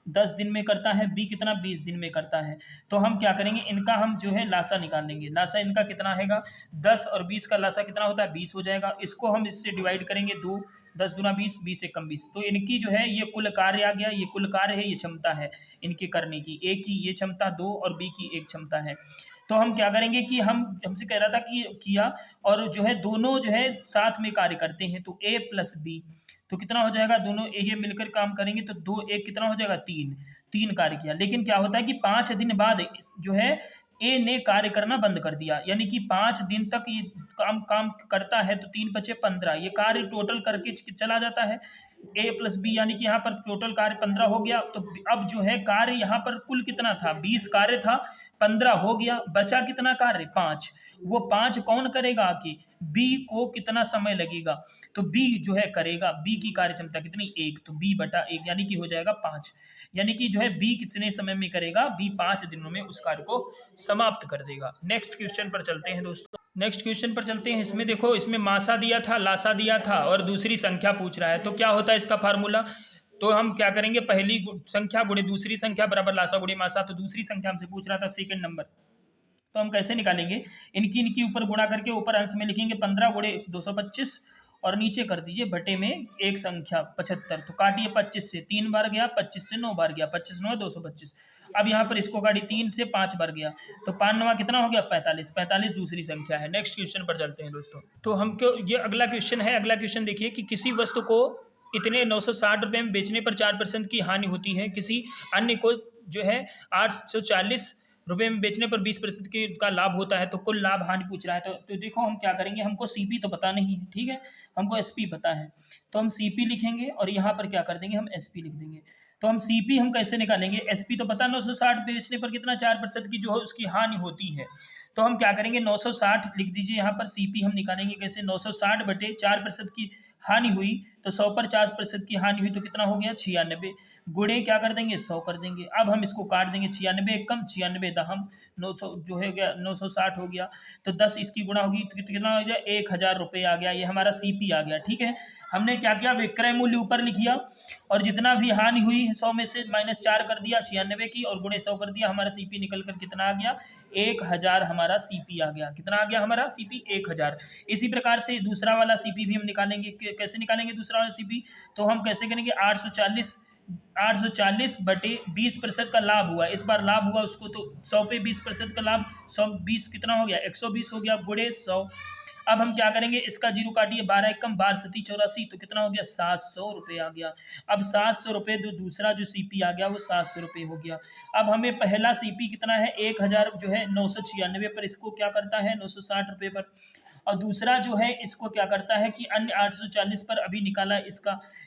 10 दिन में करता है, बी कितना 20 दिन में करता है। तो हम क्या करेंगे, इनका हम जो है लासा निकालेंगे। लासा इनका कितना हैगा 10 और 20 का लासा कितना होता है 20 हो जाएगा। इसको हम इससे डिवाइड करेंगे 2, 10 दूना 20, 20 एकम 20। तो इनकी जो है ये कुल कार्य आ गया, ये कुल कार्य है, ये क्षमता है इनके करने की। ए की ये क्षमता 2 और बी की 1 क्षमता है। तो हम क्या करेंगे कि हमसे कह रहा था कि किया और जो है दोनों जो है साथ में कार्य करते हैं, तो ए प्लस बी तो कितना हो जाएगा, दोनों ये मिलकर काम करेंगे तो 2 1 कितना हो जाएगा 3 कार्य किया। लेकिन क्या होता है कि 5 दिन बाद जो है ए ने कार्य करना बंद कर दिया, यानी कि 5 दिन तक ये काम करता है तो 3 बचे 15, ये कार्य टोटल करके चला जाता है ए प्लस बी, यानी कि यहाँ पर टोटल कार्य 15 हो गया। तो अब जो है कार्य यहाँ पर कुल कितना था 20 कार्य था, 15 हो गया, बचा कितना कार्य 5। वो 5 कौन करेगा कि बी को कितना समय लगेगा, तो बी जो है करेगा। बी की कार्य क्षमता कितनी 1, तो बी बटा 1 यानी कि हो जाएगा 5। यानी कि जो है बी कितने समय में करेगा, बी 5 दिनों में उस कार्य को समाप्त कर देगा। नेक्स्ट क्वेश्चन पर चलते हैं दोस्तों। नेक्स्ट क्वेश्चन पर चलते हैं। इसमें देखो, इसमें मासा दिया था, लासा दिया था और दूसरी संख्या पूछ रहा है। तो क्या होता है इसका फार्मूला, तो हम क्या करेंगे, पहली संख्या गुणे दूसरी संख्या बराबर लासा गुणे मासा। तो दूसरी संख्या हमसे पूछ रहा था सेकंड नंबर, तो हम कैसे निकालेंगे, इनकी ऊपर गुणा करके ऊपर अंश में लिखेंगे 15 गुणे 225 और नीचे कर दीजिए बटे में एक संख्या 75। तो काटिए 25 से 3 बार गया, 25 से 9 बार गया, 25 9 225। अब यहाँ पर इसको काटी 3 से 5 बार गया, तो 5 9 कितना हो गया 45। 45 दूसरी संख्या है। नेक्स्ट क्वेश्चन पर चलते हैं दोस्तों। तो हमको ये अगला क्वेश्चन है। अगला क्वेश्चन देखिए कि किसी वस्तु को इतने 960 रुपये में बेचने पर 4% की हानि होती है, किसी अन्य को जो है 840 रुपये में बेचने पर 20% का लाभ होता है। तो कुल लाभ हानि पूछ रहा है। तो देखो हम क्या करेंगे, हमको सीपी तो पता नहीं है, ठीक है, हमको एसपी पता है। तो हम सीपी लिखेंगे और यहाँ पर क्या कर देंगे, हम एसपी लिख देंगे। तो हम सीपी हम कैसे निकालेंगे, एसपी तो पता 960 बेचने पर कितना 4% की जो है उसकी हानि होती है। तो हम क्या करेंगे 960 लिख दीजिए यहाँ पर। सीपी हम निकालेंगे कैसे, 960 बटे 4% की हानि हुई, तो 100 पर 4% की हानि हुई तो कितना हो गया 96, गुणे क्या कर देंगे 100 कर देंगे। अब हम इसको काट देंगे, 96 कम 96 दहम 900 जो है गया 960 हो गया। तो 10 इसकी गुणा होगी तो कितना हो गया 1000 रुपये आ गया, ये हमारा सीपी आ गया, ठीक है। हमने क्या किया, विक्रय मूल्य ऊपर लिखिया और जितना भी हानि हुई 100 में से -4 कर दिया 96 की और गुणे 100 कर दिया, हमारा सीपी निकल कर कितना आ गया 1000 हमारा सीपी आ गया। कितना आ गया हमारा सीपी 1000। इसी प्रकार से दूसरा वाला सीपी भी हम निकालेंगे। कैसे निकालेंगे दूसरा वाला सीपी, तो हम कैसे करेंगे 840 बटे 20% का लाभ हुआ, इस बार लाभ हुआ उसको, तो 100 पे 20% का लाभ 120 कितना हो गया 120 हो गया, गुणे 100। अब हम क्या करेंगे, इसका जीरो काटिए, 12 एकम 12 सती 84, तो कितना हो गया 700 रुपये आ गया। अब 700 रुपये दूसरा जो सीपी आ गया वो 700 रुपये हो गया। अब हमें पहला सीपी कितना है 1000 जो है 996 पर, इसको क्या करता है 960 रुपये पर, और दूसरा जो है इसको क्या करता है कि अन्य 840 पर अभी निकाला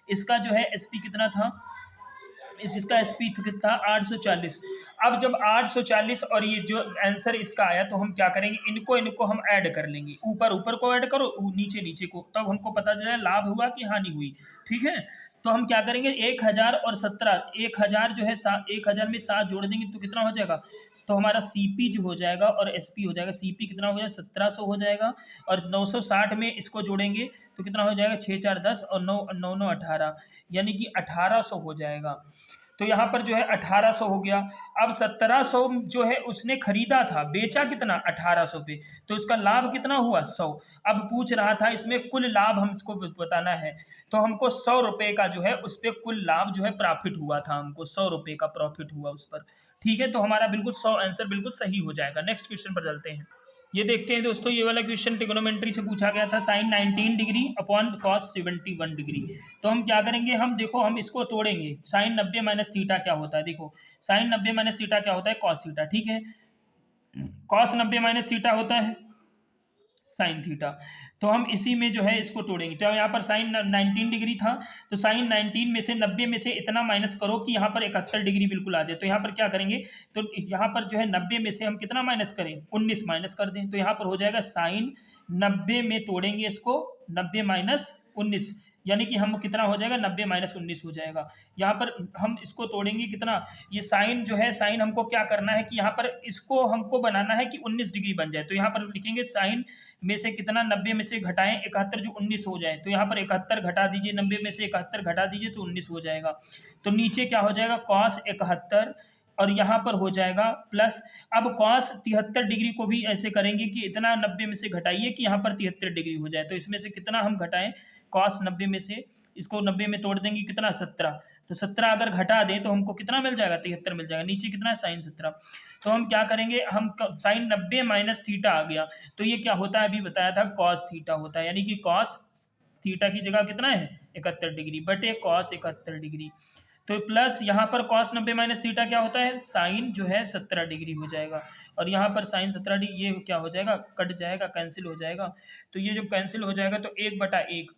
इसका जो है एसपी कितना था, जिसका एसपी था 840। अब जब 840 और ये जो आंसर इसका आया तो हम क्या करेंगे, इनको हम ऐड कर लेंगे, ऊपर को ऐड करो नीचे को, तब हमको पता चला लाभ हुआ कि हानि हुई, ठीक है। तो हम क्या करेंगे 1000 और 17, 1000 जो है 1000 में 7 जोड़ देंगे तो कितना हो जाएगा, तो हमारा सीपी जो हो जाएगा और एसपी हो जाएगा, सीपी कितना हो जाएगा 1700 हो जाएगा और 960 में इसको जोड़ेंगे तो कितना हो जाएगा 6 4 10 और 9 9 9 18, यानी कि 1800 हो जाएगा। तो यहाँ पर जो है 1800 हो गया। अब 1700 जो है उसने खरीदा था, बेचा कितना 1800 पे, तो उसका लाभ कितना हुआ 100। अब पूछ रहा था इसमें कुल लाभ हमको बताना है, तो हमको 100 रुपये का जो है उस पर कुल लाभ जो है प्रॉफिट हुआ था, हमको 100 रुपये का प्रॉफिट हुआ उस पर, ठीक है। तो हमारा बिल्कुल 100 आंसर बिल्कुल सही हो जाएगा। नेक्स्ट क्वेश्चन पर चलते हैं। ये देखते हैं दोस्तों, ये वाला क्वेश्चन ट्रिग्नोमेट्री से पूछा गया था, sine 19 degree upon cos 71 degree. तो हम क्या करेंगे, हम देखो हम इसको तोड़ेंगे, साइन 90 माइनस थीटा क्या होता है, देखो साइन 90 माइनस थीटा क्या होता है कॉस थीटा, ठीक है। कॉस 90 माइनस थीटा होता है साइन थीटा। तो हम इसी में जो है इसको तोड़ेंगे। तो यहाँ पर साइन 19 डिग्री था, तो साइन 19 में से 90 में से इतना माइनस करो कि यहाँ पर 71 डिग्री बिल्कुल आ जाए। तो यहाँ पर क्या करेंगे, तो यहाँ पर जो है 90 में से हम कितना माइनस करें, 19 माइनस कर दें। तो यहाँ पर हो जाएगा साइन 90 में तोड़ेंगे इसको, 90 माइनस 19, यानी कि हम कितना हो जाएगा, 90 माइनस 19 हो जाएगा। यहाँ पर हम इसको तोड़ेंगे कितना, ये साइन जो है, साइन हमको क्या करना है कि यहाँ पर इसको हमको बनाना है कि 19 डिग्री बन जाए। तो यहाँ पर लिखेंगे साइन में से कितना, 90 में से घटाएं 71 जो 19 हो जाए। तो यहाँ पर 71 घटा दीजिए, 90 में से 71 घटा दीजिए तो 19 हो जाएगा। तो नीचे क्या हो जाएगा, कॉस 71, और यहाँ पर हो जाएगा प्लस। अब कॉस 73 डिग्री को भी ऐसे करेंगे कि इतना 90 में से घटाइए कि यहाँ पर 73 डिग्री हो जाए। तो इसमें से कितना हम घटाएं, कॉस 90 में से, इसको 90 में तोड़ देंगे कितना, 17। तो 17 अगर घटा दें तो हमको कितना मिल जाएगा, 73 मिल जाएगा। नीचे कितना है, साइन 17। तो हम क्या करेंगे, हम साइन 90 माइनस थीटा आ गया, तो ये क्या होता है, अभी बताया था, कॉस थीटा होता है। यानी कि कॉस थीटा की जगह कितना है, 71 डिग्री बटे कॉस 71 डिग्री। तो प्लस यहाँ पर कॉस 90 माइनस थीटा क्या होता है, साइन जो है 17 डिग्री हो जाएगा। और यहाँ पर साइन 17 डिग्री, ये क्या हो जाएगा, कट जाएगा, कैंसिल हो जाएगा। तो ये जब कैंसिल हो जाएगा तो 1/1,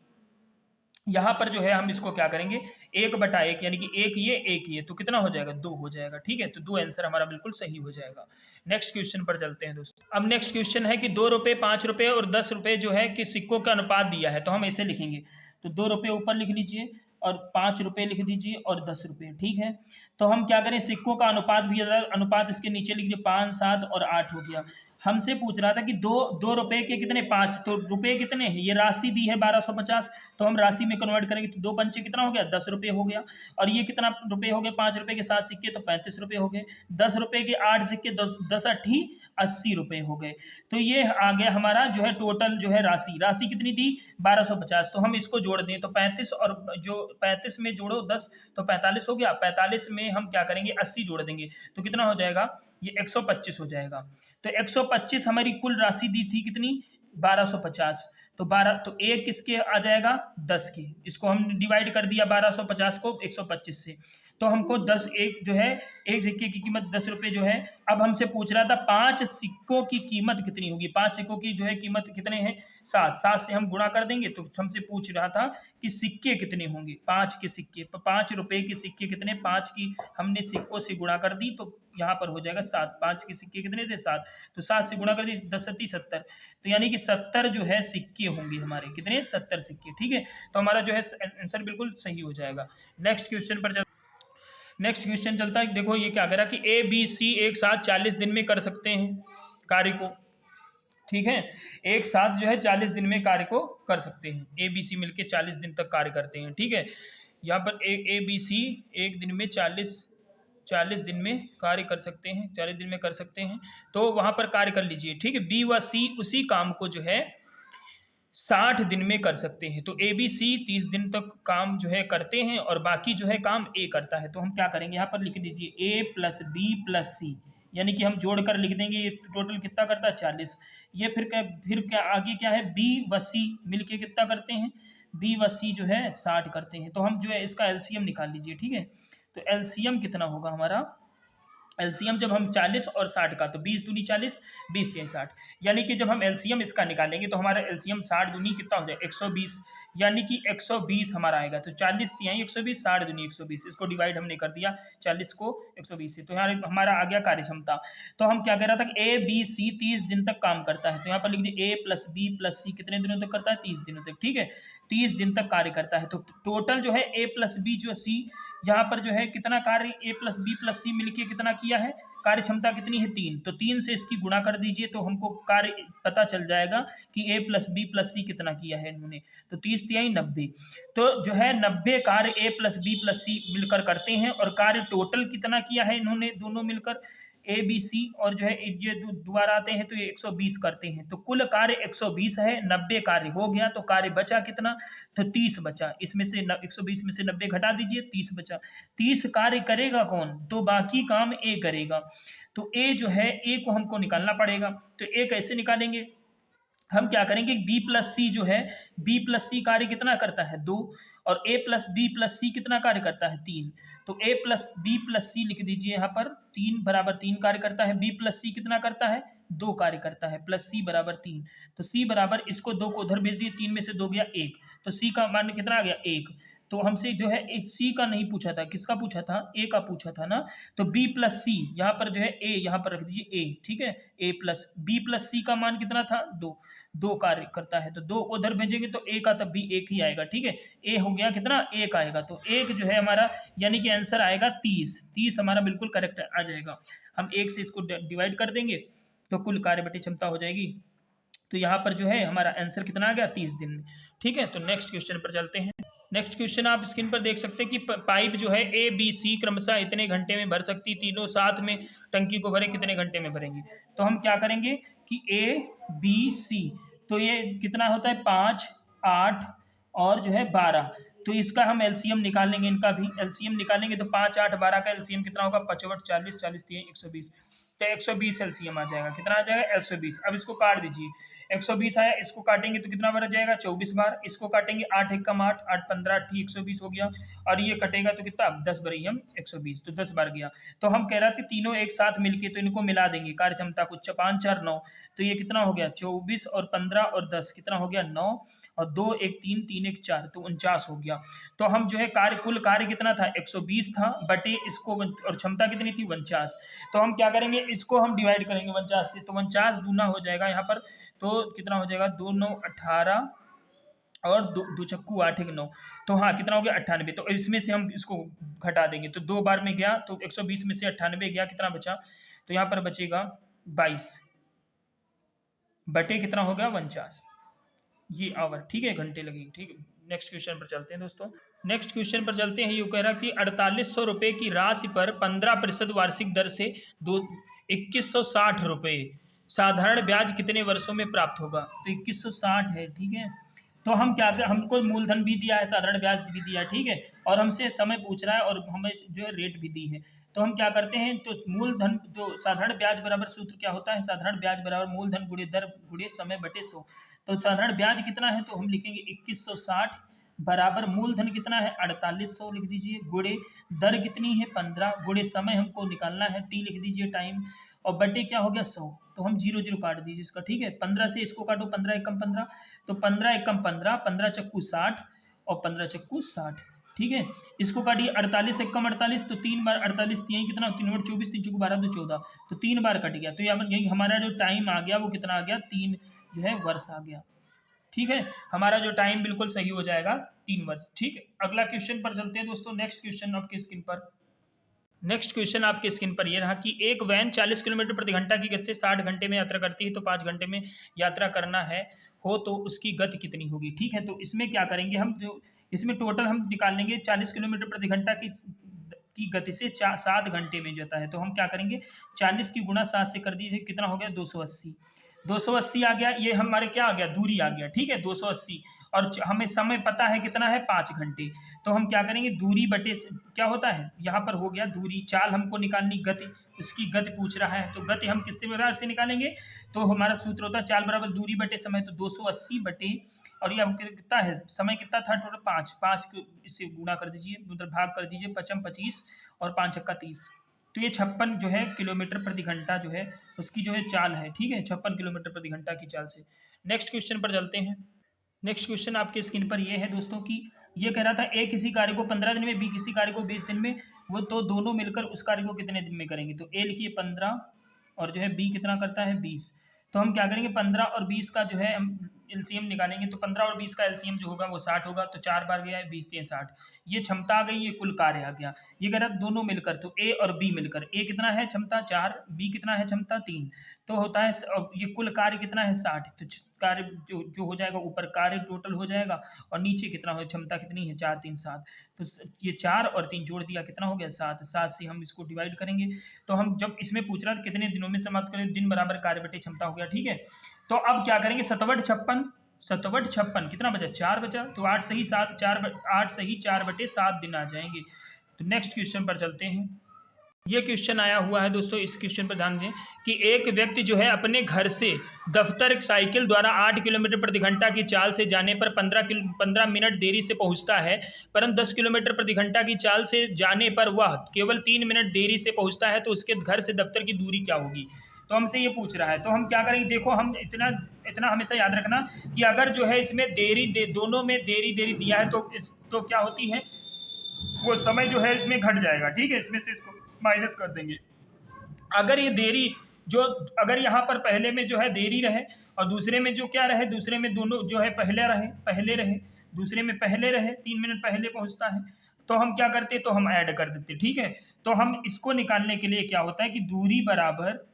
यहाँ पर जो है हम इसको क्या करेंगे, 1/1, यानी कि एक ये तो कितना हो जाएगा, 2 हो जाएगा। ठीक है, तो 2 आंसर हमारा बिल्कुल सही हो जाएगा। नेक्स्ट क्वेश्चन पर चलते हैं दोस्तों। अब नेक्स्ट क्वेश्चन है कि 2 रुपये, 5 रुपये और 10 रुपये जो है कि सिक्कों का अनुपात दिया है। तो हम ऐसे लिखेंगे, तो 2 रुपये ऊपर लिख लीजिए और 5 रुपये लिख दीजिए और 10 रुपये। ठीक है, तो हम क्या करें, सिक्कों का अनुपात भी, अनुपात इसके नीचे लिख दिए, 5, 7 और 8 हो गया। हमसे पूछ रहा था कि दो रुपए के कितने, 5, तो रुपए कितने हैं, ये राशि दी है 1250, तो हम राशि में कन्वर्ट करेंगे। तो 2 पंचे कितना हो गया, 10 रुपये हो गया। और ये कितना रुपये हो गए, 5 रुपये के 7 सिक्के तो 35 रुपये हो गए। 10 रुपये के 8 सिक्के, 10 8 80 रुपये हो गए। तो ये आ गया हमारा जो है टोटल जो है राशि कितनी थी, 1250। तो हम इसको जोड़ दें, तो 35 और जो 35 में जोड़ो 10 तो 45 हो गया। 45 में हम क्या करेंगे, 80 जोड़ देंगे तो कितना हो जाएगा, ये 125 हो जाएगा। तो 125 हमारी कुल राशि दी थी कितनी, 1250। तो 12, तो एक किसके आ जाएगा, 10 के। इसको हम डिवाइड कर दिया 1250 को 125 से, तो हमको 10, एक जो है, एक सिक्के की कीमत 10 रुपये जो है। अब हमसे पूछ रहा था 5 सिक्कों की कीमत कितनी होगी, 5 सिक्कों की जो है कीमत कितने हैं, 7। 7 से हम गुणा कर देंगे। तो हमसे पूछ रहा था कि सिक्के कितने होंगे, 5 के सिक्के, 5 रुपए के सिक्के कितने, 5 की हमने सिक्कों से गुणा कर दी, तो यहाँ पर हो जाएगा 7। 5 के सिक्के कितने थे, 7, तो 7 से गुणा कर दी, 10 सत्ती 70। तो यानी कि 70 जो है सिक्के होंगे हमारे, कितने, 70 सिक्के। ठीक है, तो हमारा जो है आंसर बिल्कुल सही हो जाएगा। नेक्स्ट क्वेश्चन पर नेक्स्ट क्वेश्चन चलता है। देखो ये क्या कह रहा है कि ABC एक साथ 40 दिन में कर सकते हैं कार्य को। ठीक है, एक साथ जो है 40 दिन में कार्य को कर सकते हैं। ABC मिलके 40 दिन तक कार्य करते हैं। ठीक है, यहाँ पर ABC एक दिन में 40 दिन में कार्य कर सकते हैं, 40 दिन में कर सकते हैं। तो वहाँ पर कार्य कर लीजिए। ठीक है, B व C उसी काम को जो है 60 दिन में कर सकते हैं। तो ABC 30 दिन तक काम जो है करते हैं और बाकी जो है काम A करता है। तो हम क्या करेंगे, यहाँ पर लिख दीजिए A plus B plus C, यानी कि हम जोड़कर लिख देंगे ये टोटल कितना करता है, 40। ये फिर क्या आगे क्या है, B व C मिलके कितना करते हैं, B व C जो है 60 करते हैं। तो हम जो है इसका LCM निकाल लीजिए। ठीक है, तो LCM कितना होगा हमारा, एलसीएम जब हम 40 और 60 का, तो 20 दूनी 40, 20 3 60, यानी कि जब हम एलसीएम इसका निकालेंगे तो हमारा एलसीएम 60 दूनी कितना हो जाए, 120, यानी कि 120 हमारा आएगा। तो 40 तिहाई 120, 60 दूनी 120, इसको डिवाइड हमने कर दिया 40 को 120 से। तो यहाँ हमारा आ गया कार्य क्षमता। तो हम क्या कह रहा था कि ABC 30 दिन तक काम करता है। तो यहाँ पर लिख दिए A plus B plus C कितने दिनों तक करता है, 30 दिनों तक। ठीक है, 30 दिन तक कार्य करता है। तो टोटल जो है A प्लस B जो C, यहाँ पर जो है कितना कार्य A plus B plus C मिलके कितना किया है, कार्य क्षमता कितनी है, 3। तो 3 से इसकी गुणा कर दीजिए तो हमको कार्य पता चल जाएगा कि A plus B plus C कितना किया है इन्होंने। तो 30 तिहाई 90, तो जो है 90 कार्य A plus B plus C मिलकर करते हैं। और कार्य टोटल कितना किया है इन्होंने दोनों मिलकर, ABC और जो है ये दोबारा आते हैं तो ये 120 करते हैं। तो कुल कार्य 120 है, 90 कार्य हो गया, तो कार्य बचा कितना, तो 30 बचा। इसमें से 120 में से 90 घटा दीजिए, 30 बचा। 30 कार्य करेगा कौन, तो बाकी काम A करेगा। तो A जो है, A को हमको निकालना पड़ेगा। तो A कैसे निकालेंगे, हम क्या करेंगे, बी प्लस सी जो है, बी प्लस सी कार्य कितना करता है 2, और ए प्लस बी प्लस सी कितना कार्य करता है 3। तो ए प्लस बी प्लस सी लिख दीजिए यहाँ पर, 3 बराबर 3 कार्य करता है, बी प्लस सी कितना करता है 2 कार्य करता है, प्लस सी बराबर 3। तो सी बराबर, इसको 2 को उधर भेज दिए, 3 में से 2 गया 1, तो सी का मान कितना आ गया 1। तो हमसे जो है एक सी का नहीं पूछा था, किसका पूछा था, ए का पूछा था ना। तो बी प्लस सी यहाँ पर जो है ए यहाँ पर रख दीजिए ए, ठीक है, ए प्लस बी प्लस सी का मान कितना था 2, 2 कार्य करता है, तो 2 उधर भेजेंगे तो ए का तब भी 1 ही आएगा, ठीक है। ए हो गया कितना 1 आएगा, तो 1 जो है हमारा यानी कि आंसर आएगा 30, 30 हमारा बिल्कुल करेक्ट आ जाएगा। हम 1 से इसको डिवाइड कर देंगे तो कुल कार्यबटी क्षमता हो जाएगी। तो यहाँ पर जो है हमारा आंसर कितना आ गया 30 दिन में, ठीक है। तो नेक्स्ट क्वेश्चन पर चलते हैं। नेक्स्ट क्वेश्चन आप स्क्रीन पर देख सकते हैं कि पाइप जो है ए बी सी क्रमशः इतने घंटे में भर सकती, तीनों साथ में टंकी को भरे कितने घंटे में भरेंगी। तो हम क्या करेंगे कि ए बी सी, तो ये कितना होता है 5, 8 और जो है 12। तो इसका हम एलसीएम निकाल लेंगे, इनका भी एलसीएम निकालेंगे। तो 5, 8, 12 का एलसीएम कितना होगा 55, 40, 40 3 120, तो 120 एलसीएम आ जाएगा। कितना आ जाएगा 120। अब इसको काट दीजिए, 120 आया, इसको काटेंगे तो कितना बार आ जाएगा 24 बार, इसको काटेंगे 8 1 कम 8, 8 15 8 120 हो गया, और ये कटेगा तो कितना 10 बार हम 120, तो 10 बार गया। तो हम कह रहे थे तीनों एक साथ मिलके, तो इनको मिला देंगे कार्य क्षमता को, 5 4 9, तो ये कितना हो गया 24 और 15 और 10 कितना हो गया 9, और 2 1 3 3 1 4, तो 49 हो गया। तो हम जो है कार्य, कुल कार्य कितना था 120 था, बटे इसको और क्षमता कितनी थी 49। तो हम क्या करेंगे, इसको हम डिवाइड करेंगे 49 से, तो 49 दूना हो जाएगा यहाँ पर, तो कितना हो जाएगा 2 9 18 और 2 चक्कू 8 1 9, तो हाँ कितना हो गया 98। तो इसमें से हम इसको घटा देंगे, तो 2 बार में गया, तो 120 में से 98 गया, कितना बचा, तो यहाँ पर बचेगा 22 बटे कितना हो गया 49, ये आवर, ठीक है, घंटे लगेंगे, ठीक है। नेक्स्ट क्वेश्चन पर चलते हैं दोस्तों। नेक्स्ट क्वेश्चन पर चलते हैं। ये कह रहा कि 4800 रुपये की राशि पर 15% वार्षिक दर से 2160 रुपये साधारण ब्याज कितने वर्षों में प्राप्त होगा। तो 2160 है, ठीक है। तो हम क्या, हमको मूलधन भी दिया है, साधारण ब्याज भी दिया है, ठीक है, और हमसे समय पूछ रहा है और हमें जो है रेट भी दी है। तो हम क्या करते हैं, तो मूलधन, जो साधारण ब्याज बराबर सूत्र क्या होता है, साधारण ब्याज बराबर मूलधन गुणे दर गुणे समय बटे 100। तो साधारण ब्याज कितना है, तो हम लिखेंगे 2160 बराबर मूलधन कितना है 4800 लिख दीजिए, गुणे दर कितनी है 15, गुणे समय हमको निकालना है टी लिख दीजिए टाइम, और बटे क्या हो गया 100। तो हम 0 0 काट दीजिए इसका, ठीक है। 15 से इसको काटो, 15 एकम 15, तो 15 एकम 15, 15 चक्कू 60 और 15 चक्कू 60, ठीक है। इसको काटिए 48 एकम 48, तो 3 बार 48 यही कितना 3 बार 24, 3 चक्कू 12 तो 14, तो 3 बार कट गया। तो यही हमारा जो टाइम आ गया वो कितना आ गया 3 जो है वर्ष आ गया, ठीक है। हमारा जो टाइम बिल्कुल सही हो जाएगा 3 वर्ष, ठीक है। अगला क्वेश्चन पर चलते हैं दोस्तों। नेक्स्ट क्वेश्चन आपकी स्क्रीन पर, नेक्स्ट क्वेश्चन आपके स्क्रीन पर यह रहा कि एक वैन 40 किलोमीटर प्रति घंटा की गति से 60 घंटे में यात्रा करती है, तो 5 घंटे में यात्रा करना है हो तो उसकी गति कितनी होगी, ठीक है। तो इसमें क्या करेंगे हम, जो इसमें टोटल हम निकाल लेंगे 40 किलोमीटर प्रति घंटा की गति से 7 घंटे में जाता है। तो हम क्या करेंगे 40 की गुणा 7 से कर दीजिए, कितना हो गया 280, 280 आ गया, ये हमारे क्या आ गया दूरी आ गया, ठीक है 280, और हमें समय पता है कितना है 5 घंटे। तो हम क्या करेंगे दूरी बटे क्या होता है, यहाँ पर हो गया दूरी, चाल हमको निकालनी, गति, उसकी गति पूछ रहा है, तो गति हम किससे प्रकार से निकालेंगे, तो हमारा सूत्र होता है चाल बराबर दूरी बटे समय, तो 280 बटे, और ये हमको कितना है समय कितना था टोटल 5, 5 को इससे गुणा कर दीजिए, मतलब भाग कर दीजिए, 55 25 और 5 चक्का 30, तो ये 56 जो है किलोमीटर प्रति घंटा जो है उसकी जो है चाल है, ठीक है, 56 किलोमीटर प्रति घंटा की चाल से। नेक्स्ट क्वेश्चन पर चलते हैं। नेक्स्ट क्वेश्चन आपके स्क्रीन पर ये है दोस्तों कि ये कह रहा था ए किसी कार्य को 15 दिन में, बी किसी कार्य को 20 दिन में, वो तो दोनों मिलकर उस कार्य को कितने दिन में करेंगे। तो ए लिखिए 15 और जो है बी कितना करता है 20। तो हम क्या करेंगे 15 और 20 का जो है हम एलसीएम निकालेंगे, तो 15 और 20 का एलसीएम जो होगा वो 60 होगा, तो 4 बार गया है 20 3 60, ये क्षमता आ गई, ये कुल कार्य आ गया। ये कह रहा है दोनों मिलकर, तो ए और बी मिलकर, ए कितना है क्षमता 4, बी कितना है क्षमता 3, तो होता है ये कुल कार्य कितना है 60। तो कार्य जो हो जाएगा ऊपर कार्य टोटल हो जाएगा, और नीचे कितना हो क्षमता कितनी है 4 3 7, तो ये 4 और 3 जोड़ दिया कितना हो गया 7, 7 से हम इसको डिवाइड करेंगे। तो हम जब इसमें पूछ रहा था कितने दिनों में समाप्त करें, दिन बराबर कार्य बटे क्षमता हो गया, ठीक है। तो अब क्या करेंगे 57 56, 57 56 कितना बचा 4 बचा, तो 8 सही 7 4 8 सही 4 बटे 7 दिन आ जाएंगे। तो नेक्स्ट क्वेश्चन पर चलते हैं। ये क्वेश्चन आया हुआ है दोस्तों, इस क्वेश्चन पर ध्यान दें कि एक व्यक्ति जो है अपने घर से दफ्तर साइकिल द्वारा 8 किलोमीटर प्रति घंटा की चाल से जाने पर 15 मिनट देरी से पहुंचता है, परंतु 10 किलोमीटर प्रति घंटा की चाल से जाने पर वह केवल 3 मिनट देरी से पहुंचता है, तो उसके घर से दफ्तर की दूरी क्या होगी। तो हमसे ये पूछ रहा है, तो हम क्या करेंगे, देखो हम इतना इतना हमेशा याद रखना कि अगर जो है इसमें दोनों में देरी दिया है तो क्या होती है, वो समय जो है इसमें घट जाएगा, ठीक है, इसमें से इसको माइनस कर देंगे। अगर ये देरी जो अगर यहाँ पर पहले में जो है देरी रहे और दूसरे में जो क्या रहे, दूसरे में दोनों जो है पहले रहे दूसरे में पहले रहे, 3 मिनट पहले पहुंचता है, तो हम क्या करते, तो हम ऐड कर देते, ठीक है। तो हम इसको निकालने के लिए क्या होता है कि दूरी बराबर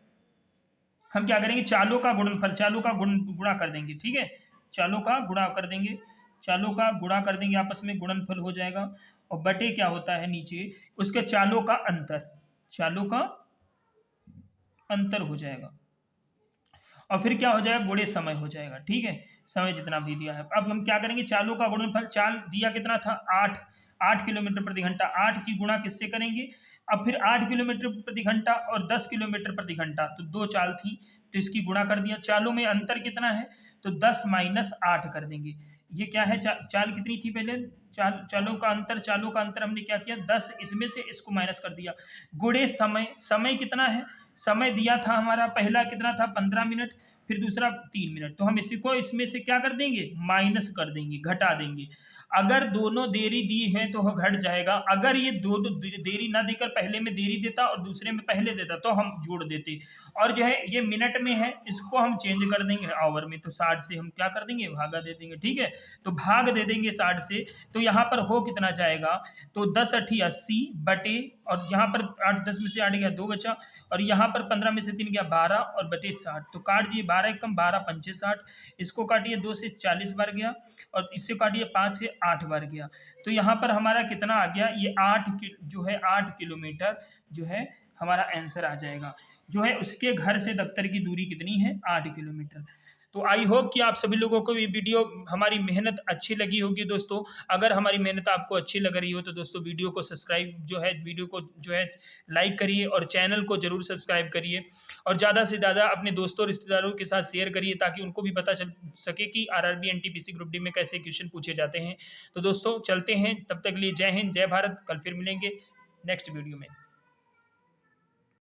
हम क्या करेंगे, चालों का गुणनफल, चालों का गुणा कर देंगे, ठीक है, चालों का गुणा कर देंगे, चालों का गुणा कर देंगे, आपस में गुणनफल हो जाएगा, और बटे क्या होता है नीचे उसके चालों का अंतर, चालों का अंतर हो जाएगा, और फिर क्या हो जाएगा, गुणे समय हो जाएगा, ठीक है, समय जितना भी दिया है। अब हम क्या करेंगे, चालों का गुणनफल, चाल दिया कितना था 8 किलोमीटर प्रति घंटा, 8 की गुणा किससे करेंगे, अब फिर 8 किलोमीटर प्रति घंटा और 10 किलोमीटर प्रति घंटा, तो 2 चाल थी, तो इसकी गुणा कर दिया, चालों में अंतर कितना है, तो 10 माइनस 8 कर देंगे, ये क्या है, चाल कितनी थी पहले, चालों का अंतर हमने क्या किया 10, इसमें से इसको माइनस कर दिया, गुणे समय कितना है, समय दिया था हमारा पहला कितना था 15 मिनट, फिर दूसरा 3 मिनट, तो हम इसी को इसमें से क्या कर देंगे, माइनस कर देंगे, घटा देंगे। अगर दोनों देरी दी है तो वह घट जाएगा, अगर ये दोनों देरी ना देकर पहले में देरी देता और दूसरे में पहले देता तो हम जोड़ देते, और जो है ये मिनट में है इसको हम चेंज कर देंगे आवर में, तो 60 से हम क्या कर देंगे, भागा दे देंगे, ठीक है, तो भाग दे देंगे 60 से, तो यहाँ पर हो कितना जाएगा, तो 10 8 80 बटे, और यहाँ पर 8 10 में से 8 गया 2 बचा, और यहाँ पर 15 में से 3 गया 12 और बटे 60, तो काट दिए 12 एकम 12 पंचे 60, इसको काटिए 2 से 40 बार गया, और इससे काटिए 5 से 8 बार गया, तो यहाँ पर हमारा कितना आ गया, ये 8 किलोमीटर जो है हमारा आंसर आ जाएगा, जो है उसके घर से दफ्तर की दूरी कितनी है 8 किलोमीटर। तो आई होप कि आप सभी लोगों को ये वीडियो हमारी मेहनत अच्छी लगी होगी दोस्तों। अगर हमारी मेहनत आपको अच्छी लग रही हो तो दोस्तों वीडियो को सब्सक्राइब जो है वीडियो को जो है लाइक करिए और चैनल को ज़रूर सब्सक्राइब करिए, और ज़्यादा से ज़्यादा अपने दोस्तों रिश्तेदारों के साथ शेयर करिए ताकि उनको भी पता चल सके कि आरआरबी एनटीपीसी ग्रुप डी में कैसे क्वेश्चन पूछे जाते हैं। तो दोस्तों चलते हैं, तब तक के लिए जय हिंद जय भारत, कल फिर मिलेंगे नेक्स्ट वीडियो में।